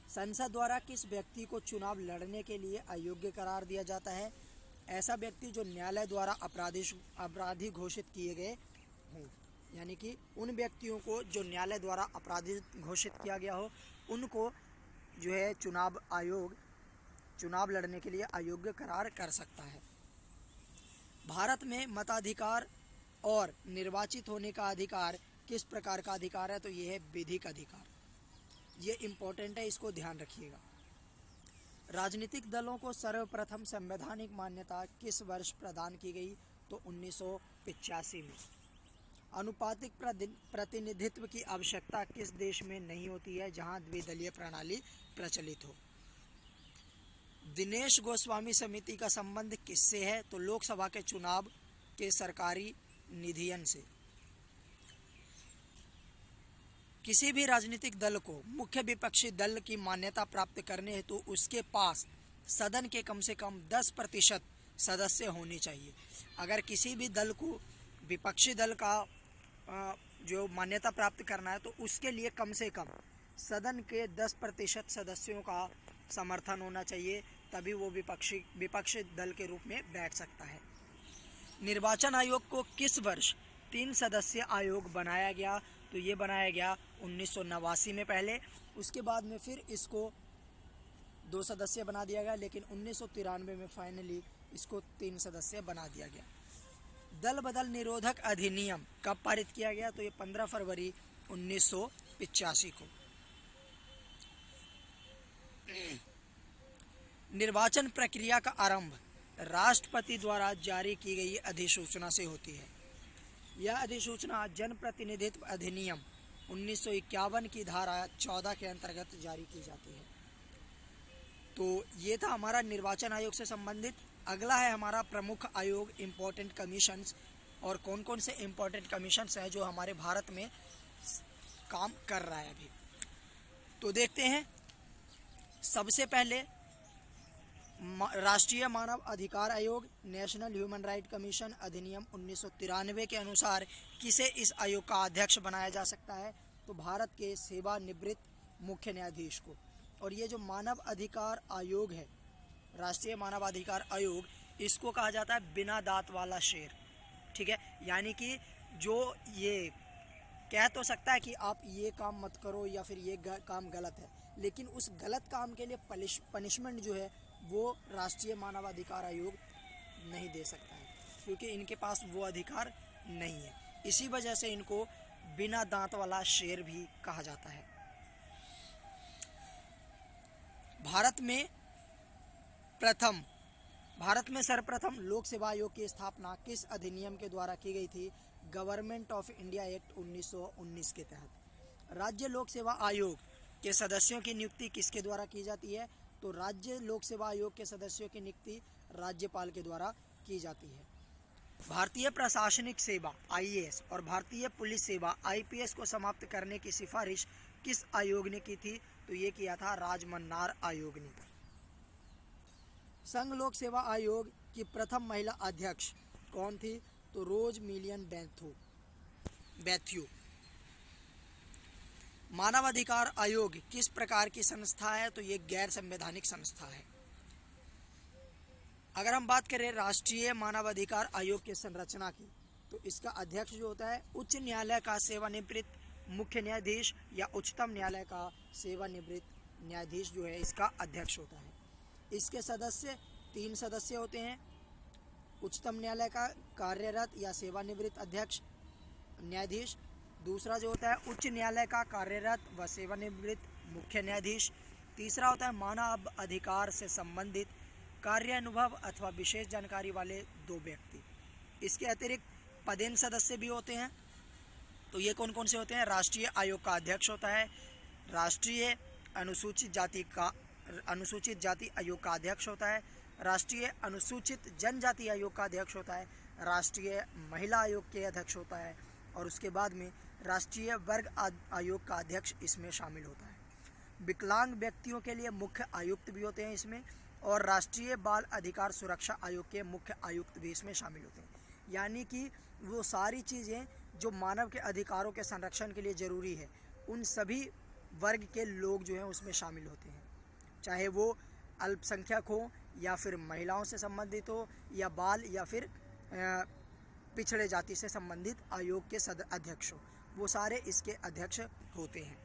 संसद द्वारा किस व्यक्ति को चुनाव लड़ने के लिए अयोग्य करार दिया जाता है? ऐसा व्यक्ति जो न्यायालय द्वारा अपराधी घोषित किए गए हों। यानी कि उन व्यक्तियों को जो न्यायालय द्वारा अपराधी घोषित किया गया हो, उनको जो है चुनाव आयोग चुनाव लड़ने के लिए अयोग्य करार कर सकता है। भारत में मताधिकार और निर्वाचित होने का अधिकार किस प्रकार का अधिकार है, तो ये है विधिक अधिकार। ये इम्पोर्टेंट है, इसको ध्यान रखिएगा। राजनीतिक दलों को सर्वप्रथम संवैधानिक मान्यता किस वर्ष प्रदान की गई, तो 1985 में। अनुपातिक प्रतिनिधित्व की आवश्यकता किस देश में नहीं होती है, जहां द्विदलीय प्रणाली प्रचलित हो। दिनेश गोस्वामी समिति का संबंध किससे है, तो लोकसभा के चुनाव के सरकारी निधियन से। किसी भी राजनीतिक दल को मुख्य विपक्षी दल की मान्यता प्राप्त करने हेतु तो उसके पास सदन के कम से कम 10% सदस्य होने चाहिए। अगर किसी भी दल को विपक्षी दल का जो मान्यता प्राप्त करना है, तो उसके लिए कम से कम सदन के 10% सदस्यों का समर्थन होना चाहिए, तभी वो विपक्षी दल के रूप में बैठ सकता है। निर्वाचन आयोग को किस वर्ष 3 सदस्यीय आयोग बनाया गया, तो ये बनाया गया 1989 में पहले, उसके बाद में फिर इसको 2 सदस्य बना दिया गया, लेकिन 1993 में फाइनली इसको 3 सदस्य बना दिया गया। दल बदल निरोधक अधिनियम कब पारित किया गया, तो ये 15 फरवरी 1985 को। निर्वाचन प्रक्रिया का आरंभ राष्ट्रपति द्वारा जारी की गई अधिसूचना से होती है। यह अधिसूचना जनप्रतिनिधित्व अधिनियम 1951 की धारा 14 के अंतर्गत जारी की जाती है। तो ये था हमारा निर्वाचन आयोग से संबंधित। अगला है हमारा प्रमुख आयोग, इम्पोर्टेंट कमीशंस, और कौन कौन से इम्पोर्टेंट कमीशंस हैं जो हमारे भारत में काम कर रहा है अभी। तो देखते हैं। सबसे पहले राष्ट्रीय मानव अधिकार आयोग, नेशनल ह्यूमन राइट कमीशन अधिनियम 1993 के अनुसार किसे इस आयोग का अध्यक्ष बनाया जा सकता है, तो भारत के सेवानिवृत्त मुख्य न्यायाधीश को। और ये जो मानव अधिकार आयोग है, राष्ट्रीय मानव अधिकार आयोग, इसको कहा जाता है बिना दांत वाला शेर। ठीक है, यानी कि जो ये कह तो सकता है कि आप ये काम मत करो या फिर ये काम गलत है, लेकिन उस गलत काम के लिए पनिशमेंट जो है वो राष्ट्रीय मानव अधिकार आयोग नहीं दे सकता है, क्योंकि इनके पास वो अधिकार नहीं है। इसी वजह से इनको बिना दांत वाला शेर भी कहा जाता है। भारत में सर्वप्रथम लोक सेवा आयोग की स्थापना किस अधिनियम के द्वारा की गई थी, गवर्नमेंट ऑफ इंडिया एक्ट 1919 के तहत। राज्य लोक सेवा आयोग के सदस्यों की नियुक्ति किसके द्वारा की जाती है, तो राज्य लोक सेवा आयोग के सदस्यों की नियुक्ति राज्यपाल के द्वारा की जाती है। भारतीय प्रशासनिक सेवा IAS और भारतीय पुलिस सेवा IPS को समाप्त करने की सिफारिश किस आयोग ने की थी, तो ये किया था राजमन्नार आयोग ने। संघ लोक सेवा आयोग की प्रथम महिला अध्यक्ष कौन थी, तो रोज मिलियन बैथ्यू। मानव अधिकार आयोग किस प्रकार की संस्था है, तो ये गैर संवैधानिक संस्था है। अगर हम बात करें राष्ट्रीय मानव अधिकार आयोग की संरचना की, तो इसका अध्यक्ष जो होता है उच्च न्यायालय का सेवानिवृत्त मुख्य न्यायाधीश या उच्चतम न्यायालय का सेवानिवृत्त न्यायाधीश जो है इसका अध्यक्ष होता है। इसके सदस्य 3 सदस्य होते हैं। उच्चतम न्यायालय का कार्यरत या सेवानिवृत्त अध्यक्ष न्यायाधीश, दूसरा जो होता है उच्च न्यायालय का कार्यरत व सेवानिवृत्त मुख्य न्यायाधीश, तीसरा होता है मानव अधिकार से संबंधित कार्यानुभव अथवा विशेष जानकारी वाले 2 व्यक्ति। इसके अतिरिक्त पदेन सदस्य भी होते हैं। तो ये कौन कौन से होते हैं, राष्ट्रीय आयोग का अध्यक्ष होता है, राष्ट्रीय अनुसूचित जाति आयोग का अध्यक्ष होता है, राष्ट्रीय अनुसूचित जनजाति आयोग का अध्यक्ष होता है, राष्ट्रीय महिला आयोग के अध्यक्ष होता है, और उसके बाद में राष्ट्रीय वर्ग आयोग का अध्यक्ष इसमें शामिल होता है। विकलांग व्यक्तियों के लिए मुख्य आयुक्त भी होते हैं इसमें, और राष्ट्रीय बाल अधिकार सुरक्षा आयोग के मुख्य आयुक्त भी इसमें शामिल होते हैं। यानी कि वो सारी चीज़ें जो मानव के अधिकारों के संरक्षण के लिए ज़रूरी है, उन सभी वर्ग के लोग जो हैं उसमें शामिल होते हैं, चाहे वो अल्पसंख्यक हो या फिर महिलाओं से संबंधित हो या बाल या फिर पिछड़े जाति से संबंधित आयोग के अध्यक्ष हो, वो सारे इसके अध्यक्ष होते हैं।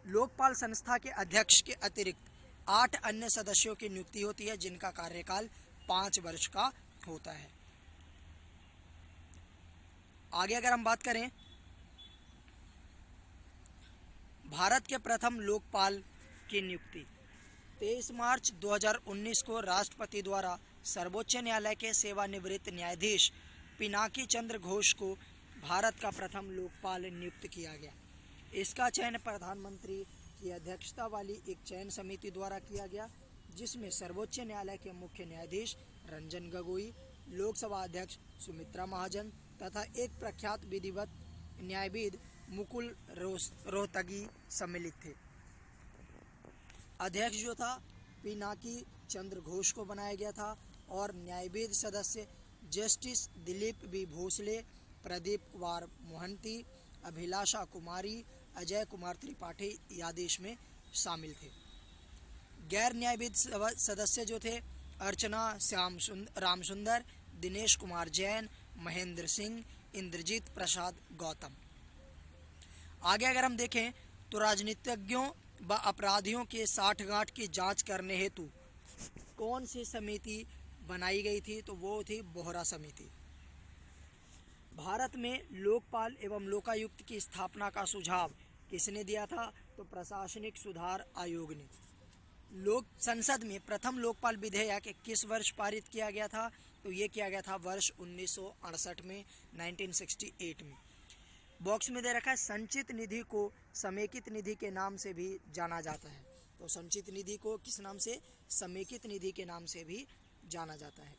लोकपाल संस्था के अध्यक्ष के अतिरिक्त 8 अन्य सदस्यों की नियुक्ति होती है, जिनका कार्यकाल 5 वर्ष का होता है। आगे अगर हम बात करें भारत के प्रथम लोकपाल की नियुक्ति 23 मार्च 2019 को राष्ट्रपति द्वारा सर्वोच्च न्यायालय के सेवानिवृत्त न्यायाधीश पिनाकी चंद्र घोष को भारत का प्रथम लोकपाल नियुक्त किया गया। इसका चयन प्रधानमंत्री की अध्यक्षता वाली एक चयन समिति द्वारा किया गया, जिसमें सर्वोच्च न्यायालय के मुख्य न्यायाधीश रंजन गोगोई, लोकसभा अध्यक्ष सुमित्रा महाजन तथा एक प्रख्यात विधिवत न्यायविद मुकुल रोहतगी सम्मिलित थे। अध्यक्ष जो था पिनाकी चंद्र घोष को बनाया गया था और न्यायविद सदस्य जस्टिस दिलीप बी भोसले, प्रदीप कुमार मोहंती, अभिलाषा कुमारी, अजय कुमार त्रिपाठी आदेश में शामिल थे। गैर न्यायविद सदस्य जो थे अर्चना रामसुंदर, दिनेश कुमार जैन, महेंद्र सिंह, इंद्रजीत प्रसाद गौतम। आगे अगर हम देखें तो राजनीतिज्ञों व अपराधियों के साठगांठ की जांच करने हेतु कौन सी समिति बनाई गई थी, तो वो थी बोहरा समिति। भारत में लोकपाल एवं लोकायुक्त की स्थापना का सुझाव किसने दिया था, तो प्रशासनिक सुधार आयोग ने। लोक संसद में प्रथम लोकपाल विधेयक किस वर्ष पारित किया गया था, तो ये किया गया था वर्ष 1968 में, 1968 में। बॉक्स में दे रखा है संचित निधि को समेकित निधि के नाम से भी जाना जाता है। तो संचित निधि को किस नाम से, समेकित निधि के नाम से भी जाना जाता है।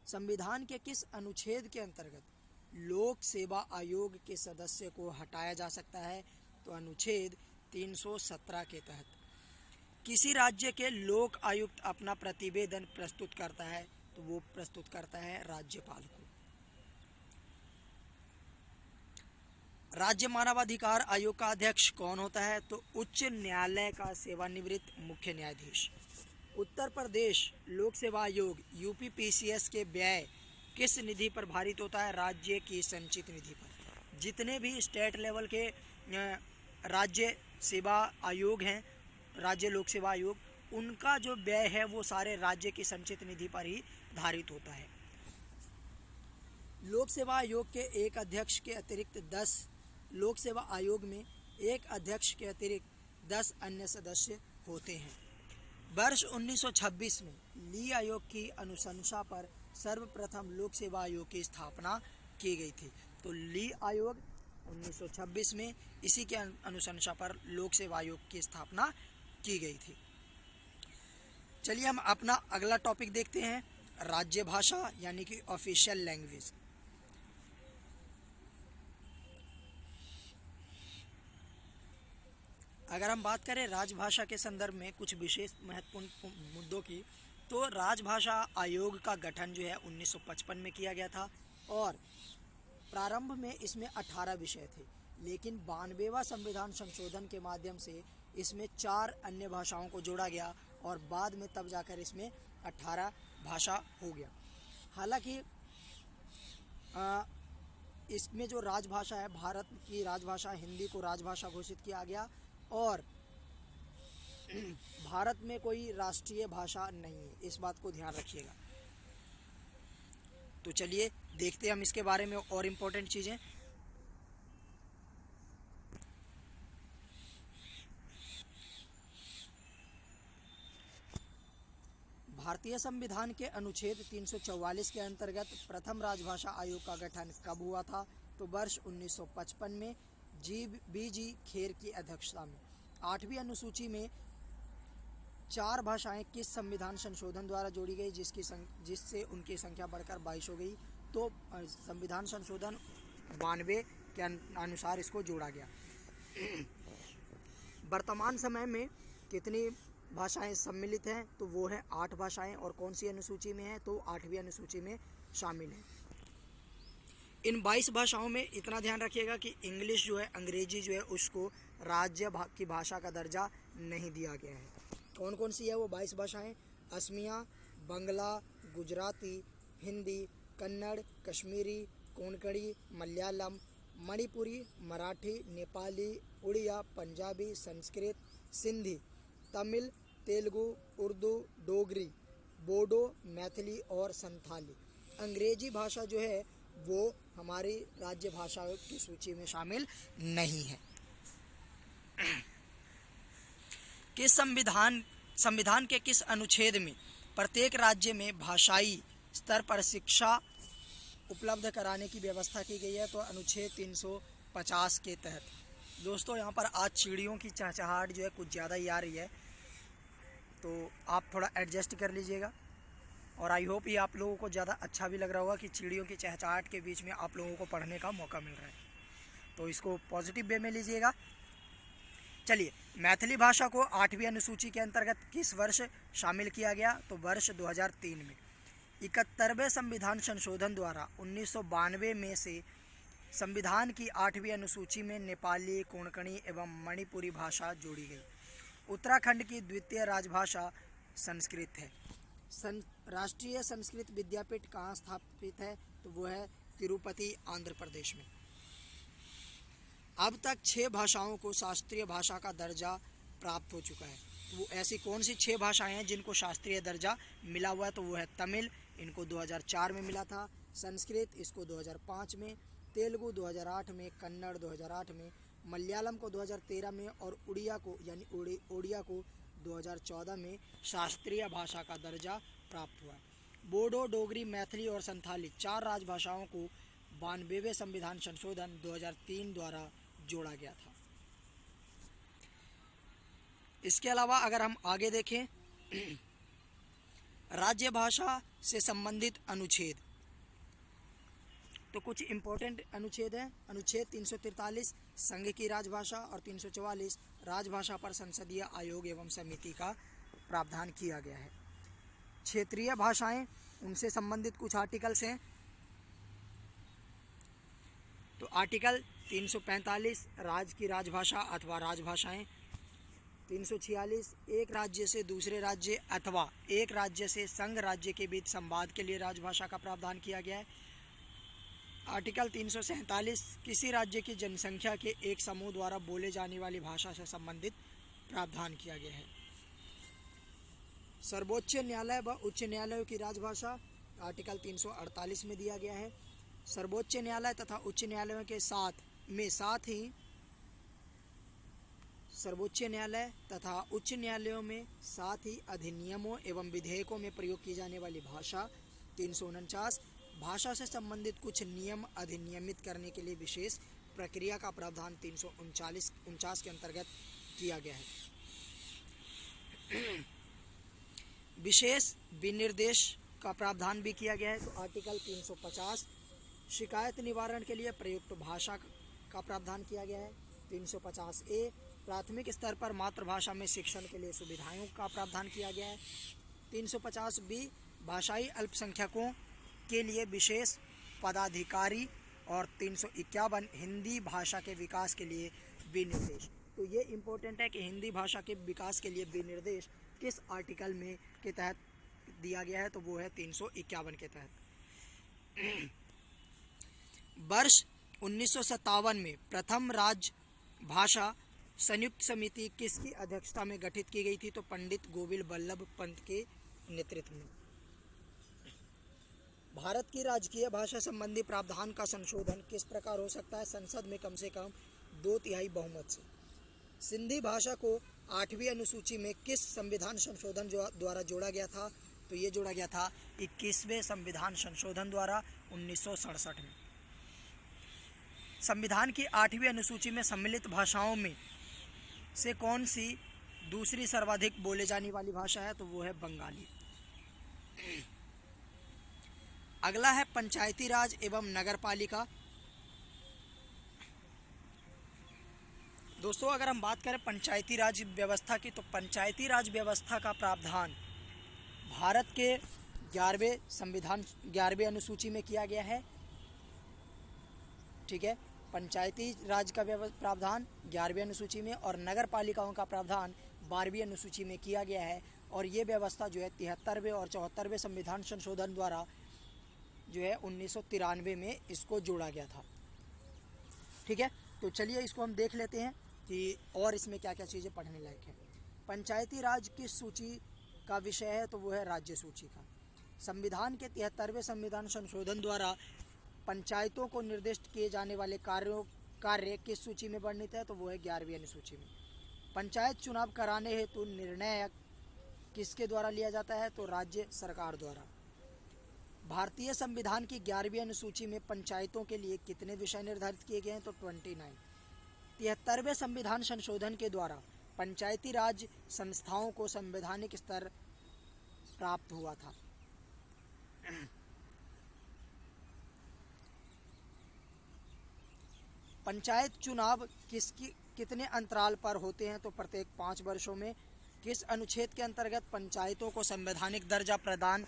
संविधान के किस अनुच्छेद के अंतर्गत लोक सेवा आयोग के सदस्य को हटाया जा सकता है, तो अनुच्छेद 317 के तहत। किसी राज्य के लोक आयुक्त अपना प्रतिवेदन प्रस्तुत करता है, तो वो प्रस्तुत करता है राज्यपाल को। राज्य मानवाधिकार आयोग का अध्यक्ष कौन होता है, तो उच्च न्यायालय का सेवानिवृत्त मुख्य न्यायाधीश। उत्तर प्रदेश लोक सेवा आयोग यूपीपीसीएस के व्यय किस निधि पर भारित होता है, राज्य की संचित निधि पर। जितने भी स्टेट लेवल के राज्य सेवा आयोग हैं, राज्य लोक सेवा आयोग, उनका जो व्यय है वो सारे राज्य की संचित निधि पर ही धारित होता है। लोक सेवा आयोग के एक अध्यक्ष के अतिरिक्त 10 लोक सेवा आयोग में एक अध्यक्ष के अतिरिक्त 10 अन्य सदस्य होते हैं। वर्ष 1926 में ली आयोग की अनुशंसा पर सर्वप्रथम लोक सेवा आयोग की स्थापना की गई थी। तो ली आयोग 1926 में इसी के अनुशंसा पर लोक सेवा आयोग की स्थापना की गई थी। चलिए हम अपना अगला टॉपिक देखते हैं, राज्य भाषा यानी कि ऑफिशियल लैंग्वेज। अगर हम बात करें राजभाषा के संदर्भ में कुछ विशेष महत्वपूर्ण मुद्दों की, तो राजभाषा आयोग का गठन जो है 1955 में किया गया था और प्रारंभ में इसमें 18 विषय थे, लेकिन 92वां संविधान संशोधन के माध्यम से इसमें 4 अन्य भाषाओं को जोड़ा गया और बाद में तब जाकर इसमें 18 भाषा हो गया। हालांकि इसमें जो राजभाषा है, भारत की राजभाषा हिंदी को राजभाषा घोषित किया गया और भारत में कोई राष्ट्रीय भाषा नहीं है, इस बात को ध्यान रखिएगा। तो चलिए देखते हैं हम इसके बारे में और इम्पोर्टेंट चीज़ें। भारतीय संविधान के अनुच्छेद 344 के अंतर्गत प्रथम राजभाषा आयोग का गठन कब हुआ था, तो वर्ष 1955 में BG खेर की अध्यक्षता में। 8वीं अनुसूची में 4 भाषाएं किस संविधान संशोधन द्वारा जोड़ी गई, जिससे उनकी संख्या बढ़कर 22 हो गई, तो संविधान संशोधन 92 के अनुसार इसको जोड़ा गया। वर्तमान समय में कितनी भाषाएं सम्मिलित हैं, तो वो है 8 भाषाएं और कौन सी अनुसूची में है, तो 8वीं अनुसूची में शामिल है। इन 22 भाषाओं में इतना ध्यान रखिएगा कि इंग्लिश जो है, अंग्रेजी जो है, उसको राज्य की भाषा का दर्जा नहीं दिया गया है। कौन कौन सी है वो 22 भाषाएं? असमिया, बंगला, गुजराती, हिंदी, कन्नड़, कश्मीरी, कोंकणी, मलयालम, मणिपुरी, मराठी, नेपाली, उड़िया, पंजाबी, संस्कृत, सिंधी, तमिल, तेलुगु, उर्दू, डोगरी, बोडो, मैथिली और संथाली। अंग्रेजी भाषा जो है वो हमारी राज्य भाषाओं की सूची में शामिल नहीं है। किस संविधान के किस अनुच्छेद में प्रत्येक राज्य में भाषाई स्तर पर शिक्षा उपलब्ध कराने की व्यवस्था की गई है? तो अनुच्छेद 350 के तहत। दोस्तों यहाँ पर आज चिड़ियों की चहचहाहट जो है कुछ ज़्यादा ही आ रही है, तो आप थोड़ा एडजस्ट कर लीजिएगा। और आई होप ये आप लोगों को ज़्यादा अच्छा भी लग रहा होगा कि चिड़ियों की चहचहाहट के बीच में आप लोगों को पढ़ने का मौका मिल रहा है, तो इसको पॉजिटिव वे में लीजिएगा। चलिए, मैथिली भाषा को 8वीं अनुसूची के अंतर्गत किस वर्ष शामिल किया गया? तो वर्ष 2003 में। 71वें संविधान संशोधन द्वारा 1992 में से संविधान की 8वीं अनुसूची में नेपाली, कोंकणी एवं मणिपुरी भाषा जोड़ी गई। उत्तराखंड की द्वितीय राजभाषा संस्कृत है। राष्ट्रीय संस्कृत विद्यापीठ कहाँ स्थापित है? तो वो है तिरुपति, आंध्र प्रदेश में। अब तक 6 भाषाओं को शास्त्रीय भाषा का दर्जा प्राप्त हो चुका है। तो वो ऐसी कौन सी 6 भाषाएं हैं जिनको शास्त्रीय दर्जा मिला हुआ है? तो वो है तमिल, इनको 2004 में मिला था। संस्कृत, इसको 2005 में। तेलुगु 2008 में। कन्नड़ 2008 में। मलयालम को 2013 में। और उड़िया को 2014 में शास्त्रीय भाषा का दर्जा प्राप्त हुआ है। बोडो, डोगरी, मैथिली और संथाली 4 राजभाषाओं को 92वें संविधान संशोधन 2003 द्वारा जोड़ा गया था। इसके अलावा अगर हम आगे देखें राज्य भाषा से संबंधित अनुच्छेद, तो कुछ इम्पोर्टेंट अनुच्छेद हैं। अनुच्छेद 343 संघ की राजभाषा और 344 राजभाषा पर संसदीय आयोग एवं समिति का प्रावधान किया गया है। क्षेत्रीय भाषाएं, उनसे संबंधित कुछ आर्टिकल्स हैं। तो आर्टिकल 345 राज्य की राजभाषा अथवा राजभाषाएं। 346 एक राज्य से दूसरे राज्य अथवा एक राज्य से संघ राज्य के बीच संवाद के लिए राजभाषा का प्रावधान किया गया है। आर्टिकल 347 किसी राज्य की जनसंख्या के एक समूह द्वारा बोले जाने वाली भाषा से संबंधित प्रावधान किया गया है। सर्वोच्च न्यायालय व उच्च न्यायालयों की राजभाषा आर्टिकल 348 में दिया गया है। सर्वोच्च न्यायालय तथा उच्च न्यायालयों के साथ ही सर्वोच्च न्यायालय तथा उच्च न्यायालयों में साथ ही अधिनियमों एवं विधेयकों में प्रयोग की जाने वाली भाषा। 349 भाषा से संबंधित कुछ नियम अधिनियमित करने के लिए विशेष प्रक्रिया का प्रावधान 349 के अंतर्गत किया गया है। विशेष विनिर्देश का प्रावधान भी किया गया है। तो आर्टिकल 350 शिकायत निवारण के लिए प्रयुक्त भाषा का प्रावधान किया गया है। 350A प्राथमिक स्तर पर मातृभाषा में शिक्षण के लिए सुविधाओं का प्रावधान किया गया है। 350B भाषाई अल्पसंख्यकों के लिए विशेष पदाधिकारी। और 351 हिंदी भाषा के विकास के लिए विनिर्देश। तो ये इम्पोर्टेंट है कि हिंदी भाषा के विकास के लिए विनिर्देश किस आर्टिकल में के तहत दिया गया है? तो वो है 351 के तहत। वर्ष 1957 में प्रथम राज्य भाषा संयुक्त समिति किसकी अध्यक्षता में गठित की गई थी? तो पंडित गोविंद वल्लभ पंत के नेतृत्व में। भारत की राजकीय भाषा संबंधी प्रावधान का संशोधन किस प्रकार हो सकता है? संसद में कम से कम 2/3 बहुमत से। सिंधी भाषा को 8वीं अनुसूची में किस संविधान संशोधन द्वारा जोड़ा गया था? तो ये जोड़ा गया था 21वें संविधान संशोधन द्वारा 1967 में। संविधान की 8वीं अनुसूची में सम्मिलित भाषाओं में से कौन सी दूसरी सर्वाधिक बोले जाने वाली भाषा है? तो वो है बंगाली। अगला है पंचायती राज एवं नगरपालिका। दोस्तों अगर हम बात करें पंचायती राज व्यवस्था की, तो पंचायती राज व्यवस्था का प्रावधान भारत के 11वें अनुसूची में किया गया है। ठीक है, पंचायती राज का प्रावधान 11वीं अनुसूची में और नगर पालिकाओं का प्रावधान 12वीं अनुसूची में किया गया है। और ये व्यवस्था जो है 73वें और 74वें संविधान संशोधन द्वारा जो है 1993 में इसको जोड़ा गया था। ठीक है, तो चलिए इसको हम देख लेते हैं कि और इसमें क्या क्या चीज़ें पढ़ने लायक है। पंचायती राज किस सूची का विषय है? तो वो है राज्य सूची का। संविधान के 73वें संविधान संशोधन द्वारा पंचायतों को निर्दिष्ट किए जाने वाले कार्य किस सूची में वर्णित है? तो वो है 11वीं अनुसूची में। पंचायत चुनाव कराने हेतु निर्णय किसके द्वारा लिया जाता है? तो राज्य सरकार द्वारा। भारतीय संविधान की 11वीं अनुसूची में पंचायतों के लिए कितने विषय निर्धारित किए गए हैं? तो 29। 73वें संविधान संशोधन के द्वारा पंचायती राज संस्थाओं को संवैधानिक स्तर प्राप्त हुआ था। पंचायत चुनाव कितने अंतराल पर होते हैं? तो प्रत्येक 5 वर्षों में। किस अनुच्छेद के अंतर्गत पंचायतों को संवैधानिक दर्जा प्रदान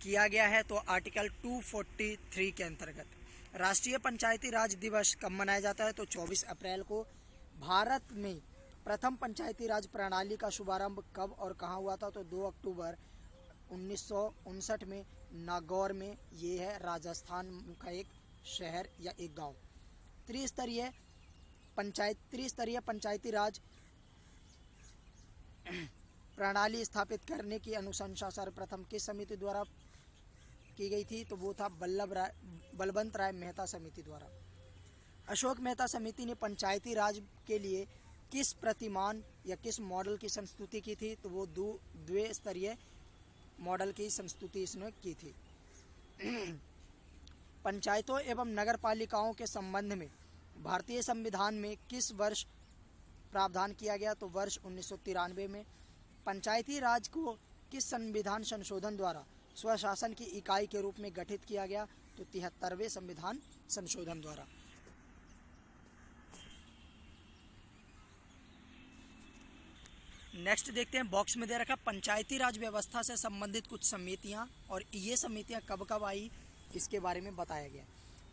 किया गया है? तो आर्टिकल 243 के अंतर्गत। राष्ट्रीय पंचायती राज दिवस कब मनाया जाता है? तो 24 अप्रैल को। भारत में प्रथम पंचायती राज प्रणाली का शुभारंभ कब और कहाँ हुआ था? तो 2 अक्टूबर 1959 में नागौर में। ये है राजस्थान का एक शहर या एक गांव। त्रिस्तरीय पंचायती राज प्रणाली स्थापित करने की अनुशंसा सर्वप्रथम किस समिति द्वारा की गई थी? तो वो था बलवंत राय मेहता समिति द्वारा। अशोक मेहता समिति ने पंचायती राज के लिए किस प्रतिमान या किस मॉडल की संस्तुति की थी? तो वो द्विस्तरीय मॉडल की संस्तुति इसने की थी। पंचायतों एवं नगर पालिकाओं के संबंध में भारतीय संविधान में किस वर्ष प्रावधान किया गया? तो वर्ष 1993 में। पंचायती राज को किस संविधान संशोधन द्वारा स्वशासन की इकाई के रूप में गठित किया गया? तो 73वें संविधान संशोधन द्वारा। नेक्स्ट देखते हैं, बॉक्स में दे रखा पंचायती राज व्यवस्था से संबंधित कुछ समितियां, और ये समितियां कब कब आई इसके बारे में बताया गया।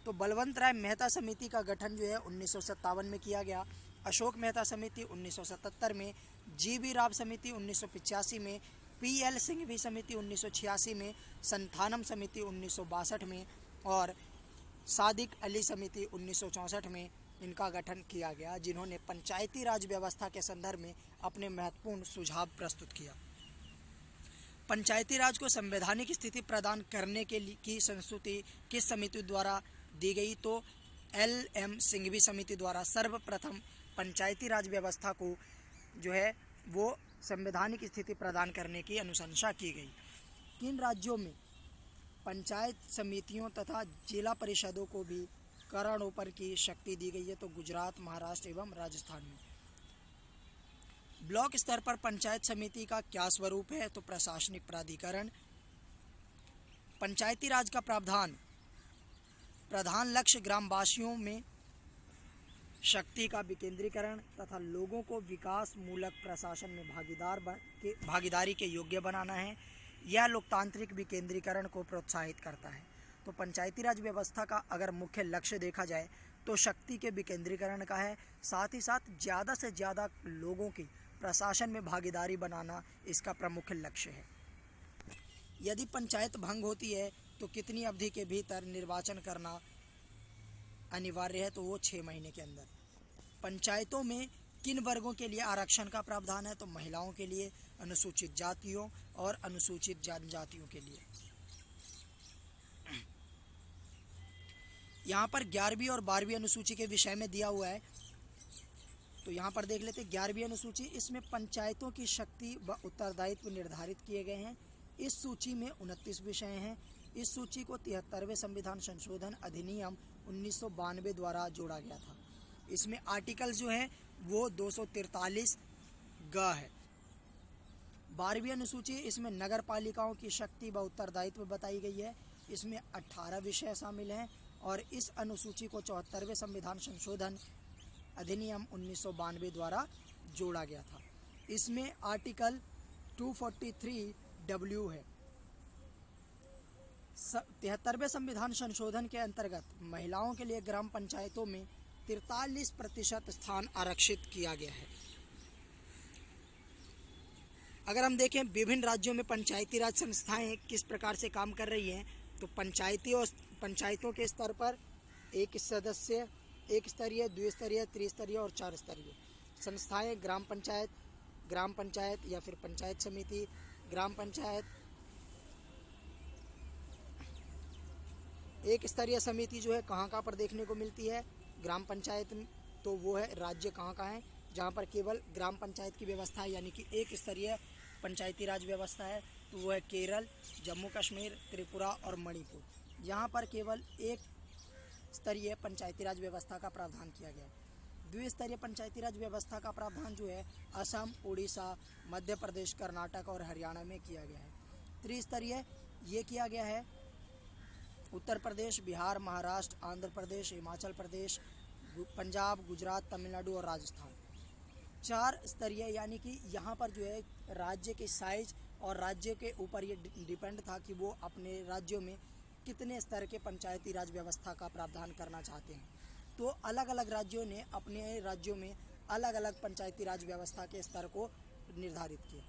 तो बलवंत राय मेहता समिति का गठन जो है 1957 में किया गया। अशोक मेहता समिति 1977 में, जी.बी. राव समिति 1985 में, पी.एल. सिंघवी समिति 1986 में, संथानम समिति 1962 में और सादिक अली समिति 1964 में इनका गठन किया गया, जिन्होंने पंचायती राज व्यवस्था के संदर्भ में अपने महत्वपूर्ण सुझाव प्रस्तुत किया। पंचायती राज को संवैधानिक स्थिति प्रदान करने के लिए की संस्तुति किस समिति द्वारा दी गई? तो एल.एम. सिंघवी समिति द्वारा सर्वप्रथम पंचायती राज व्यवस्था को जो है वो संवैधानिक स्थिति प्रदान करने की अनुशंसा की गई। किन राज्यों में पंचायत समितियों तथा जिला परिषदों को भी करारोपण की शक्ति दी गई है? तो गुजरात, महाराष्ट्र एवं राजस्थान में। ब्लॉक स्तर पर पंचायत समिति का क्या स्वरूप है? तो प्रशासनिक प्राधिकरण। पंचायती राज का प्रधान लक्ष्य ग्रामवासियों में शक्ति का विकेंद्रीकरण तथा लोगों को विकास मूलक प्रशासन में भागीदारी के योग्य बनाना है। यह लोकतांत्रिक विकेंद्रीकरण को प्रोत्साहित करता है। तो पंचायती राज व्यवस्था का अगर मुख्य लक्ष्य देखा जाए तो शक्ति के विकेंद्रीकरण का है, साथ ही साथ ज़्यादा से ज़्यादा लोगों की प्रशासन में भागीदारी बनाना इसका प्रमुख लक्ष्य है। यदि पंचायत भंग होती है तो कितनी अवधि के भीतर निर्वाचन करना अनिवार्य है? तो वो 6 महीने के अंदर। पंचायतों में किन वर्गों के लिए आरक्षण का प्रावधान है? तो महिलाओं के लिए, अनुसूचित जातियों और अनुसूचित जनजातियों के लिए। यहाँ पर 11वीं और 12वीं अनुसूची के विषय में दिया हुआ है, तो यहाँ पर देख लेते हैं 11वीं अनुसूची। इसमें पंचायतों की शक्ति व उत्तरदायित्व निर्धारित किए गए हैं। इस सूची में 29 विषय हैं। इस सूची को 73वें संविधान संशोधन अधिनियम 1992 द्वारा जोड़ा गया था। इसमें आर्टिकल जो है वो 243 ग है। 12वीं अनुसूची, इसमें नगर पालिकाओं की शक्ति व उत्तरदायित्व बताई गई है। इसमें 18 विषय शामिल हैं और इस अनुसूची को 74वें संविधान संशोधन अधिनियम 1992 द्वारा जोड़ा गया था। इसमें आर्टिकल 243W है। 73वें संविधान संशोधन के अंतर्गत महिलाओं के लिए ग्राम पंचायतों में 43% स्थान आरक्षित किया गया है। अगर हम देखें विभिन्न राज्यों में पंचायती राज संस्थाएं किस प्रकार से काम कर रही हैं, तो पंचायतों के स्तर पर एक स्तरीय, द्विस्तरीय, त्रिस्तरीय और 4 स्तरीय संस्थाएं ग्राम पंचायत या फिर पंचायत समिति, ग्राम पंचायत, एक स्तरीय समिति जो है कहाँ कहाँ पर देखने को मिलती है ग्राम पंचायत में, तो वो है राज्य कहाँ कहाँ है जहाँ पर केवल ग्राम पंचायत की व्यवस्था है, यानी कि एक स्तरीय पंचायती राज व्यवस्था है, तो वो है केरल, जम्मू कश्मीर, त्रिपुरा और मणिपुर। यहाँ पर केवल एक स्तरीय पंचायती राज व्यवस्था का प्रावधान किया गया है। द्विस्तरीय पंचायती राज व्यवस्था का प्रावधान जो है असम, उड़ीसा, मध्य प्रदेश, कर्नाटक और हरियाणा में किया गया है। त्रिस्तरीय ये किया गया है उत्तर प्रदेश, बिहार, महाराष्ट्र, आंध्र प्रदेश, हिमाचल प्रदेश, पंजाब, गुजरात, तमिलनाडु और राजस्थान। 4 स्तरीय यानी कि यहाँ पर जो है राज्य के साइज और राज्य के ऊपर ये डिपेंड था कि वो अपने राज्यों में कितने स्तर के पंचायती राज व्यवस्था का प्रावधान करना चाहते हैं। तो अलग अलग राज्यों ने अपने राज्यों में अलग अलग पंचायती राज व्यवस्था के स्तर को निर्धारित किया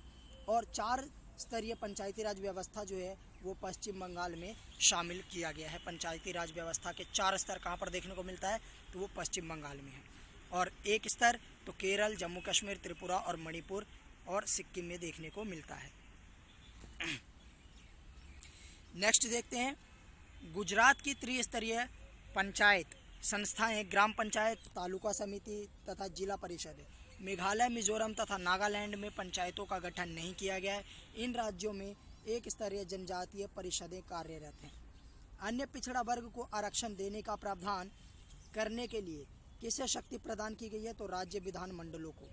और 4 स्तरीय पंचायती राज व्यवस्था जो है वो पश्चिम बंगाल में शामिल किया गया है। पंचायती राज व्यवस्था के 4 स्तर कहाँ पर देखने को मिलता है, तो वो पश्चिम बंगाल में है, और 1 स्तर तो केरल, जम्मू कश्मीर, त्रिपुरा और मणिपुर और सिक्किम में देखने को मिलता है। नेक्स्ट देखते हैं गुजरात की त्रिस्तरीय पंचायत संस्थाएं ग्राम पंचायत, तालुका समिति तथा जिला परिषद है। मेघालय, मिजोरम तथा नागालैंड में पंचायतों का गठन नहीं किया गया है। इन राज्यों में एक स्तरीय जनजातीय परिषदें कार्यरत हैं। अन्य पिछड़ा वर्ग को आरक्षण देने का प्रावधान करने के लिए किसे शक्ति प्रदान की गई है, तो राज्य विधान मंडलों को।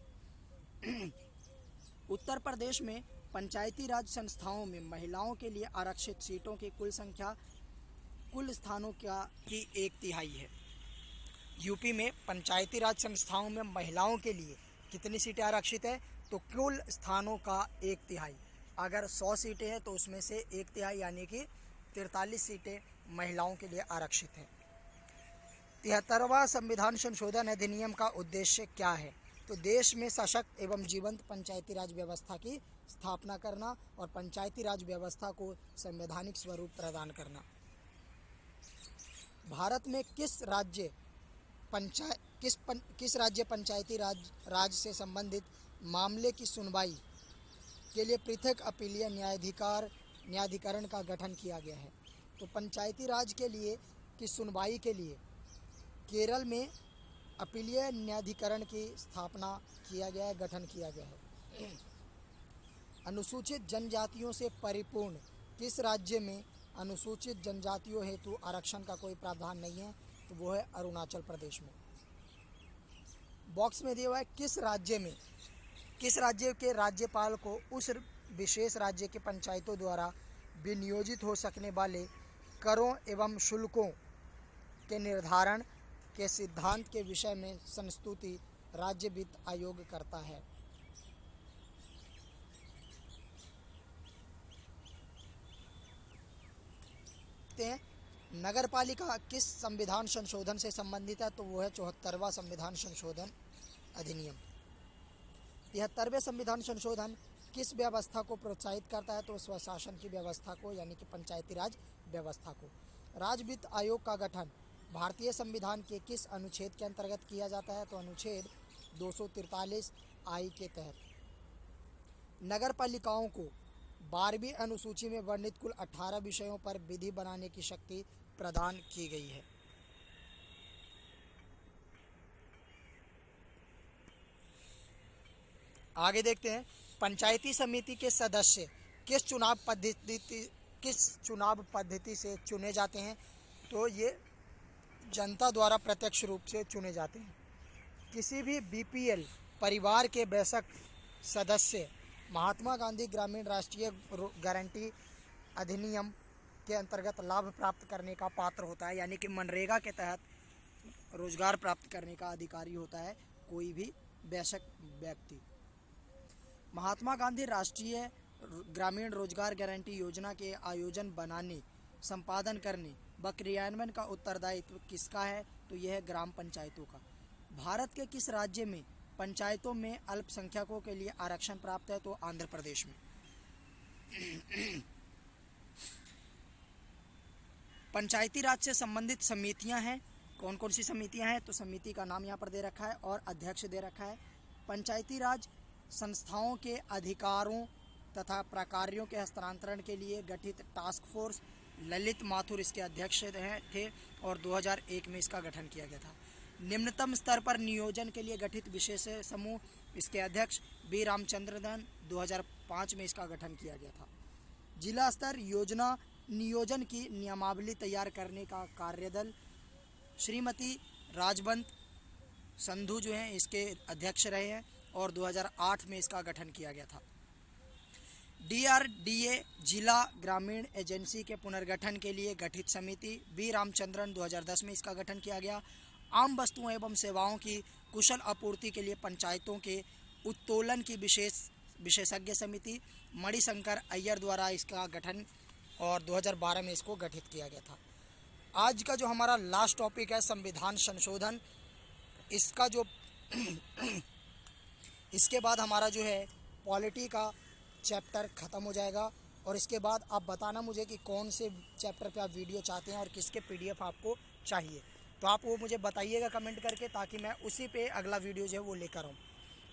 उत्तर प्रदेश में पंचायती राज संस्थाओं में महिलाओं के लिए आरक्षित सीटों की कुल संख्या कुल स्थानों की 1/3 है। यूपी में पंचायती राज संस्थाओं में महिलाओं के लिए कितनी सीटें आरक्षित है, तो कुल स्थानों का 1/3। अगर 100 सीटें हैं तो उसमें से 1/3 यानी कि 43 सीटें महिलाओं के लिए आरक्षित है। 73वां संविधान संशोधन अधिनियम का उद्देश्य क्या है, तो देश में सशक्त एवं जीवंत पंचायती राज व्यवस्था की स्थापना करना और पंचायती राज व्यवस्था को संवैधानिक स्वरूप प्रदान करना। भारत में किस राज्य पंचायती राज से संबंधित मामले की सुनवाई के लिए पृथक अपीलीय न्यायाधिकरण का गठन किया गया है, तो पंचायती राज के लिए की सुनवाई के लिए केरल में अपीलीय न्यायाधिकरण की स्थापना किया गया है, गठन किया गया है। अनुसूचित जनजातियों से परिपूर्ण किस राज्य में अनुसूचित जनजातियों हेतु आरक्षण का कोई प्रावधान नहीं है, तो वो है अरुणाचल प्रदेश में। बॉक्स में दिया हुआ है किस राज्य के राज्यपाल को उस विशेष राज्य के पंचायतों द्वारा विनियोजित हो सकने वाले करों एवं शुल्कों के निर्धारण के सिद्धांत के विषय में संस्तुति राज्य वित्त आयोग करता है। नगरपालिका किस संविधान संशोधन से संबंधित है, तो वो है 74वां संविधान संशोधन अधिनियम। 73वें संविधान संशोधन किस व्यवस्था को प्रोत्साहित करता है, तो स्वशासन की व्यवस्था को, यानी कि पंचायती राज व्यवस्था को। राज्य वित्त आयोग का गठन भारतीय संविधान के किस अनुच्छेद के अंतर्गत किया जाता है, तो अनुच्छेद 243 आई के तहत। नगर पालिकाओं को 12वीं अनुसूची में वर्णित कुल 18 विषयों पर विधि बनाने की शक्ति प्रदान की गई है। आगे देखते हैं पंचायती समिति के सदस्य किस चुनाव पद्धति से चुने जाते हैं, तो ये जनता द्वारा प्रत्यक्ष रूप से चुने जाते हैं। किसी भी बीपीएल परिवार के वयस्क सदस्य महात्मा गांधी ग्रामीण राष्ट्रीय गारंटी अधिनियम के अंतर्गत लाभ प्राप्त करने का पात्र होता है, यानी कि मनरेगा के तहत रोजगार प्राप्त करने का अधिकारी होता है कोई भी वयस्क व्यक्ति। महात्मा गांधी राष्ट्रीय ग्रामीण रोजगार गारंटी योजना के आयोजन, बनाने, संपादन करने व क्रियान्वयन का उत्तरदायित्व किसका है, तो यह है ग्राम पंचायतों का। भारत के किस राज्य में पंचायतों में अल्पसंख्यकों के लिए आरक्षण प्राप्त है, तो आंध्र प्रदेश में। पंचायती राज से संबंधित समितियां हैं, कौन कौन सी समितियां हैं, तो समिति का नाम यहाँ पर दे रखा है और अध्यक्ष दे रखा है। पंचायती राज संस्थाओं के अधिकारों तथा प्रकार्यों के हस्तांतरण के लिए गठित टास्क फोर्स, ललित माथुर इसके अध्यक्ष थे और 2001 में इसका गठन किया गया था। निम्नतम स्तर पर नियोजन के लिए गठित विशेष समूह, इसके अध्यक्ष बी रामचंद्रन, 2005 में इसका गठन किया गया था। जिला स्तर योजना नियोजन की नियमावली तैयार करने का कार्यदल श्रीमती राजबंत संधू जो हैं इसके अध्यक्ष रहे हैं और 2008 में इसका गठन किया गया था। DRDA जिला ग्रामीण एजेंसी के पुनर्गठन के लिए गठित समिति बी रामचंद्रन, 2010 में इसका गठन किया गया। आम वस्तुओं एवं सेवाओं की कुशल आपूर्ति के लिए पंचायतों के उत्तोलन की विशेषज्ञ समिति मणिशंकर अय्यर द्वारा इसका गठन और 2012 में इसको गठित किया गया था। आज का जो हमारा लास्ट टॉपिक है संविधान संशोधन, इसका जो इसके बाद हमारा जो है पॉलिटी का चैप्टर ख़त्म हो जाएगा और इसके बाद आप बताना मुझे कि कौन से चैप्टर पे आप वीडियो चाहते हैं और किसके PDF आपको चाहिए, तो आप वो मुझे बताइएगा कमेंट करके, ताकि मैं उसी पे अगला वीडियो जो है वो लेकर आऊँ।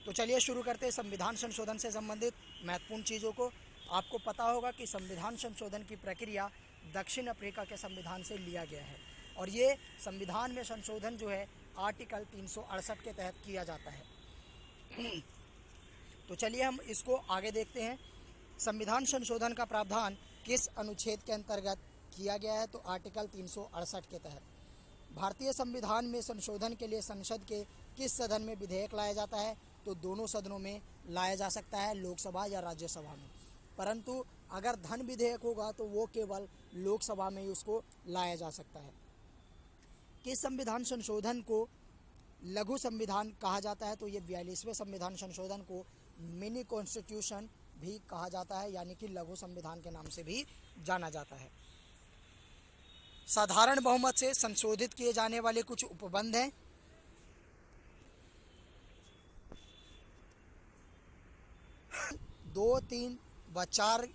तो चलिए शुरू करते हैं संविधान संशोधन से संबंधित महत्वपूर्ण चीज़ों को। आपको पता होगा कि संविधान संशोधन की प्रक्रिया दक्षिण अफ्रीका के संविधान से लिया गया है और ये संविधान में संशोधन जो है आर्टिकल 368 के तहत किया जाता है। तो चलिए हम इसको आगे देखते हैं। संविधान संशोधन का प्रावधान किस अनुच्छेद के अंतर्गत किया गया है, तो आर्टिकल 368 के तहत। भारतीय संविधान में संशोधन के लिए संसद के किस सदन में विधेयक लाया जाता है, तो दोनों सदनों में लाया जा सकता है, लोकसभा या राज्यसभा में। परंतु अगर धन विधेयक होगा तो वो केवल लोकसभा में ही उसको लाया जा सकता है। किस संविधान संशोधन को लघु संविधान कहा जाता है, तो ये 42वें संविधान संशोधन को मिनी कॉन्स्टिट्यूशन भी कहा जाता है, यानी कि लघु संविधान के नाम से भी जाना जाता है। साधारण बहुमत से संशोधित किए जाने वाले कुछ उपबंध हैं। दो, 3 व 4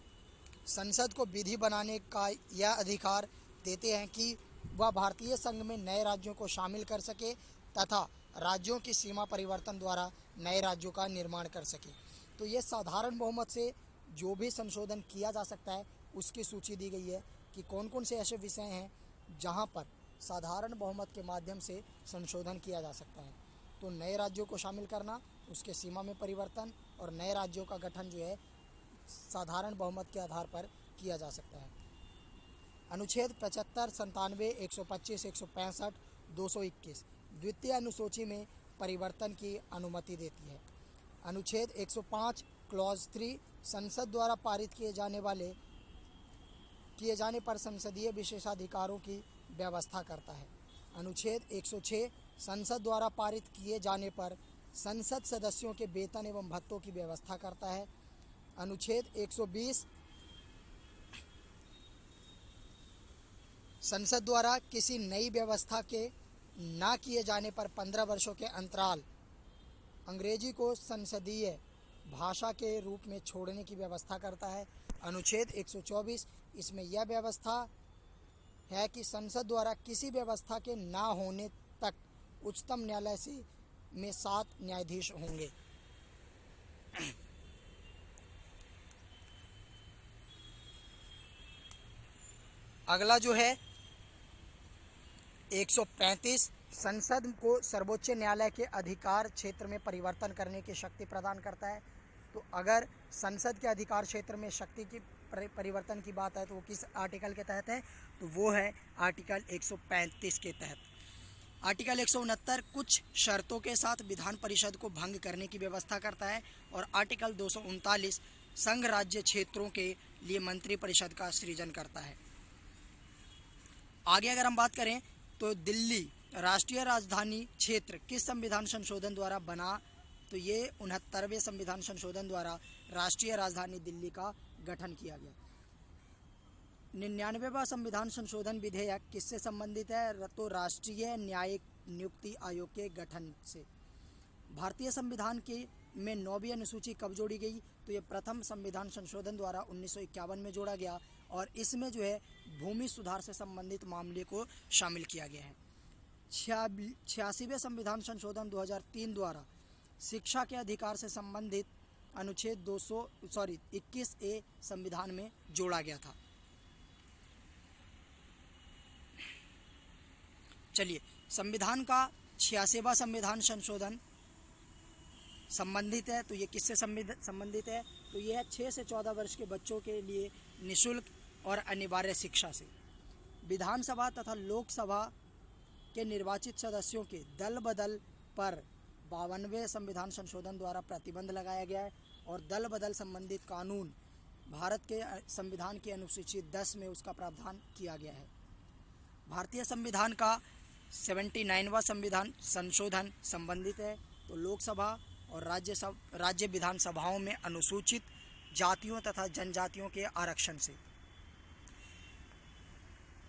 संसद को विधि बनाने का यह अधिकार देते हैं कि वह भारतीय संघ में नए राज्यों को शामिल कर सके तथा राज्यों की सीमा परिवर्तन द्वारा नए राज्यों का निर्माण कर सके। तो ये साधारण बहुमत से जो भी संशोधन किया जा सकता है उसकी सूची दी गई है कि कौन कौन से ऐसे विषय हैं जहां पर साधारण बहुमत के माध्यम से संशोधन किया जा सकता है। तो नए राज्यों को शामिल करना, उसके सीमा में परिवर्तन और नए राज्यों का गठन जो है साधारण बहुमत के आधार पर किया जा सकता है। अनुच्छेद 75, 97, 125, 165, 221 द्वितीय अनुसूची में परिवर्तन की अनुमति देती है। अनुच्छेद 105 क्लॉज 3 संसद द्वारा पारित किए जाने पर संसदीय विशेषाधिकारों की व्यवस्था करता है। अनुच्छेद 106 संसद द्वारा पारित किए जाने पर संसद सदस्यों के वेतन एवं भत्तों की व्यवस्था करता है। अनुच्छेद 120 संसद द्वारा किसी नई व्यवस्था के ना किए जाने पर 15 वर्षों के अंतराल अंग्रेजी को संसदीय भाषा के रूप में छोड़ने की व्यवस्था करता है। अनुच्छेद 124 इसमें यह व्यवस्था है कि संसद द्वारा किसी व्यवस्था के ना होने तक उच्चतम न्यायालय से में 7 न्यायाधीश होंगे। अगला जो है 135 संसद को सर्वोच्च न्यायालय के अधिकार क्षेत्र में परिवर्तन करने की शक्ति प्रदान करता है। तो अगर संसद के अधिकार क्षेत्र में शक्ति की परिवर्तन की बात है तो वो किस आर्टिकल के तहत है, तो वो है आर्टिकल 135 के तहत। आर्टिकल 169 कुछ शर्तों के साथ विधान परिषद को भंग करने की व्यवस्था करता है और आर्टिकल 239 संघ राज्य क्षेत्रों के लिए मंत्री परिषद का सृजन करता है। आगे अगर हम बात करें तो दिल्ली राष्ट्रीय राजधानी क्षेत्र किस संविधान संशोधन द्वारा बना, तो ये 69वें संविधान संशोधन द्वारा राष्ट्रीय राजधानी दिल्ली का गठन किया गया। 99वां संविधान संशोधन विधेयक किससे संबंधित है, तो राष्ट्रीय न्यायिक नियुक्ति आयोग के गठन से। भारतीय संविधान के में 9वीं अनुसूची कब जोड़ी गई, तो ये प्रथम संविधान संशोधन द्वारा 1951 में जोड़ा गया और इसमें जो है भूमि सुधार से संबंधित मामले को शामिल किया गया है। 86वें संविधान संशोधन 2003 द्वारा शिक्षा के अधिकार से संबंधित अनुच्छेद 21A संविधान में जोड़ा गया था। चलिए, संविधान का 86वां संविधान संशोधन संबंधित है। तो ये किससे संबंधित है? तो ये है 6 से 14 वर्ष के बच्चों के लिए निःशुल्क और अनिवार्य शिक्षा से। विधानसभा तथा लोकसभा के निर्वाचित सदस्यों के दल बदल पर 52वें संविधान संशोधन द्वारा प्रतिबंध लगाया गया है और दल बदल संबंधित कानून भारत के संविधान की अनुसूची 10 में उसका प्रावधान किया गया है। भारतीय संविधान का 79वां संविधान संशोधन संबंधित है। तो लोकसभा और राज्य विधानसभाओं में अनुसूचित जातियों तथा जनजातियों के आरक्षण से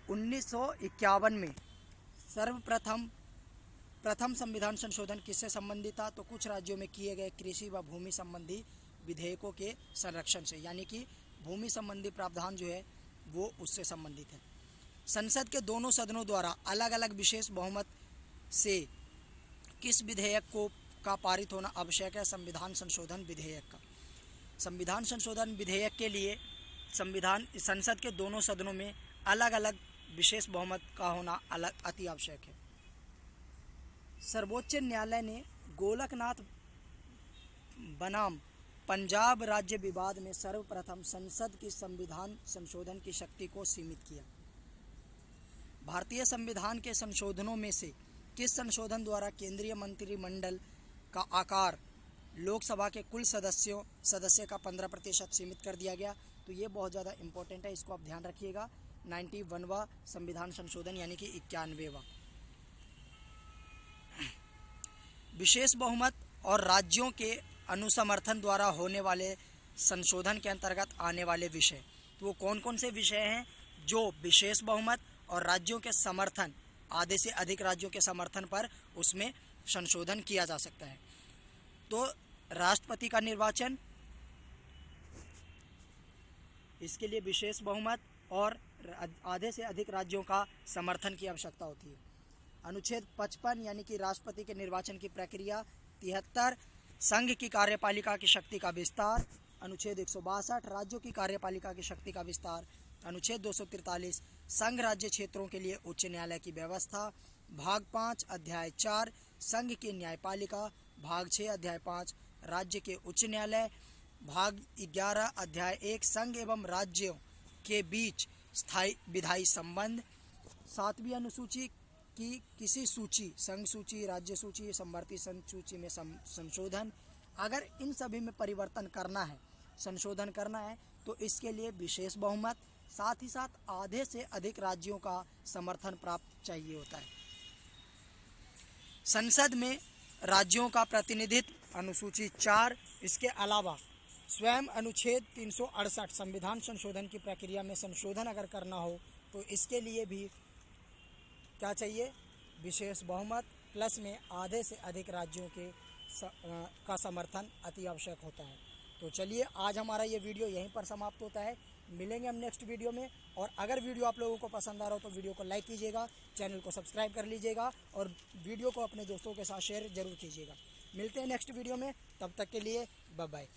1951 में प्रथम संविधान संशोधन किससे संबंधित था? तो कुछ राज्यों में किए गए कृषि व भूमि संबंधी विधेयकों के संरक्षण से, यानी कि भूमि संबंधी प्रावधान जो है वो उससे संबंधित है। संसद के दोनों सदनों द्वारा अलग अलग विशेष बहुमत से किस विधेयक का पारित होना आवश्यक है? संविधान संशोधन विधेयक का। संविधान संशोधन विधेयक के लिए संसद के दोनों सदनों में अलग अलग विशेष बहुमत का होना अति आवश्यक है। सर्वोच्च न्यायालय ने गोलकनाथ बनाम पंजाब राज्य विवाद में सर्वप्रथम संसद की संविधान संशोधन की शक्ति को सीमित किया। भारतीय संविधान के संशोधनों में से किस संशोधन द्वारा केंद्रीय मंत्रिमंडल का आकार लोकसभा के कुल सदस्य का 15% सीमित कर दिया गया? तो ये बहुत ज़्यादा इम्पोर्टेंट है, इसको आप ध्यान रखिएगा। 91वां संविधान संशोधन यानी कि 91वां। विशेष बहुमत और राज्यों के अनुसमर्थन द्वारा होने वाले संशोधन के अंतर्गत आने वाले विषय, तो वो कौन कौन से विषय हैं जो विशेष बहुमत और राज्यों के समर्थन, आधे से अधिक राज्यों के समर्थन पर उसमें संशोधन किया जा सकता है? तो राष्ट्रपति का निर्वाचन, इसके लिए विशेष बहुमत और आधे से अधिक राज्यों का समर्थन की आवश्यकता होती है। अनुच्छेद 55 यानी कि राष्ट्रपति के निर्वाचन की प्रक्रिया। 73 संघ की कार्यपालिका की शक्ति का विस्तार। अनुच्छेद 162 राज्यों की कार्यपालिका की शक्ति का विस्तार। अनुच्छेद 243 संघ राज्य क्षेत्रों के लिए उच्च न्यायालय की व्यवस्था। भाग 5 अध्याय 4 संघ की न्यायपालिका। भाग 6 अध्याय 5 राज्य के उच्च न्यायालय। भाग 11 अध्याय 1 संघ एवं राज्यों के बीच स्थायी विधायी संबंध। 7वीं अनुसूची की किसी सूची, संघ सूची, राज्य सूची, समवर्ती संघ सूची में संशोधन, अगर इन सभी में परिवर्तन करना है, संशोधन करना है, तो इसके लिए विशेष बहुमत, साथ ही साथ आधे से अधिक राज्यों का समर्थन प्राप्त चाहिए होता है। संसद में राज्यों का प्रतिनिधित्व अनुसूची 4। इसके अलावा स्वयं अनुच्छेद 368 संविधान संशोधन की प्रक्रिया में संशोधन अगर करना हो तो इसके लिए भी क्या चाहिए? विशेष बहुमत प्लस में आधे से अधिक राज्यों के का समर्थन अति आवश्यक होता है। तो चलिए, आज हमारा ये वीडियो यहीं पर समाप्त होता है। मिलेंगे हम नेक्स्ट वीडियो में। और अगर वीडियो आप लोगों को पसंद आ रहा हो तो वीडियो को लाइक कीजिएगा, चैनल को सब्सक्राइब कर लीजिएगा और वीडियो को अपने दोस्तों के साथ शेयर जरूर कीजिएगा। मिलते हैं नेक्स्ट वीडियो में, तब तक के लिए बाय बाय।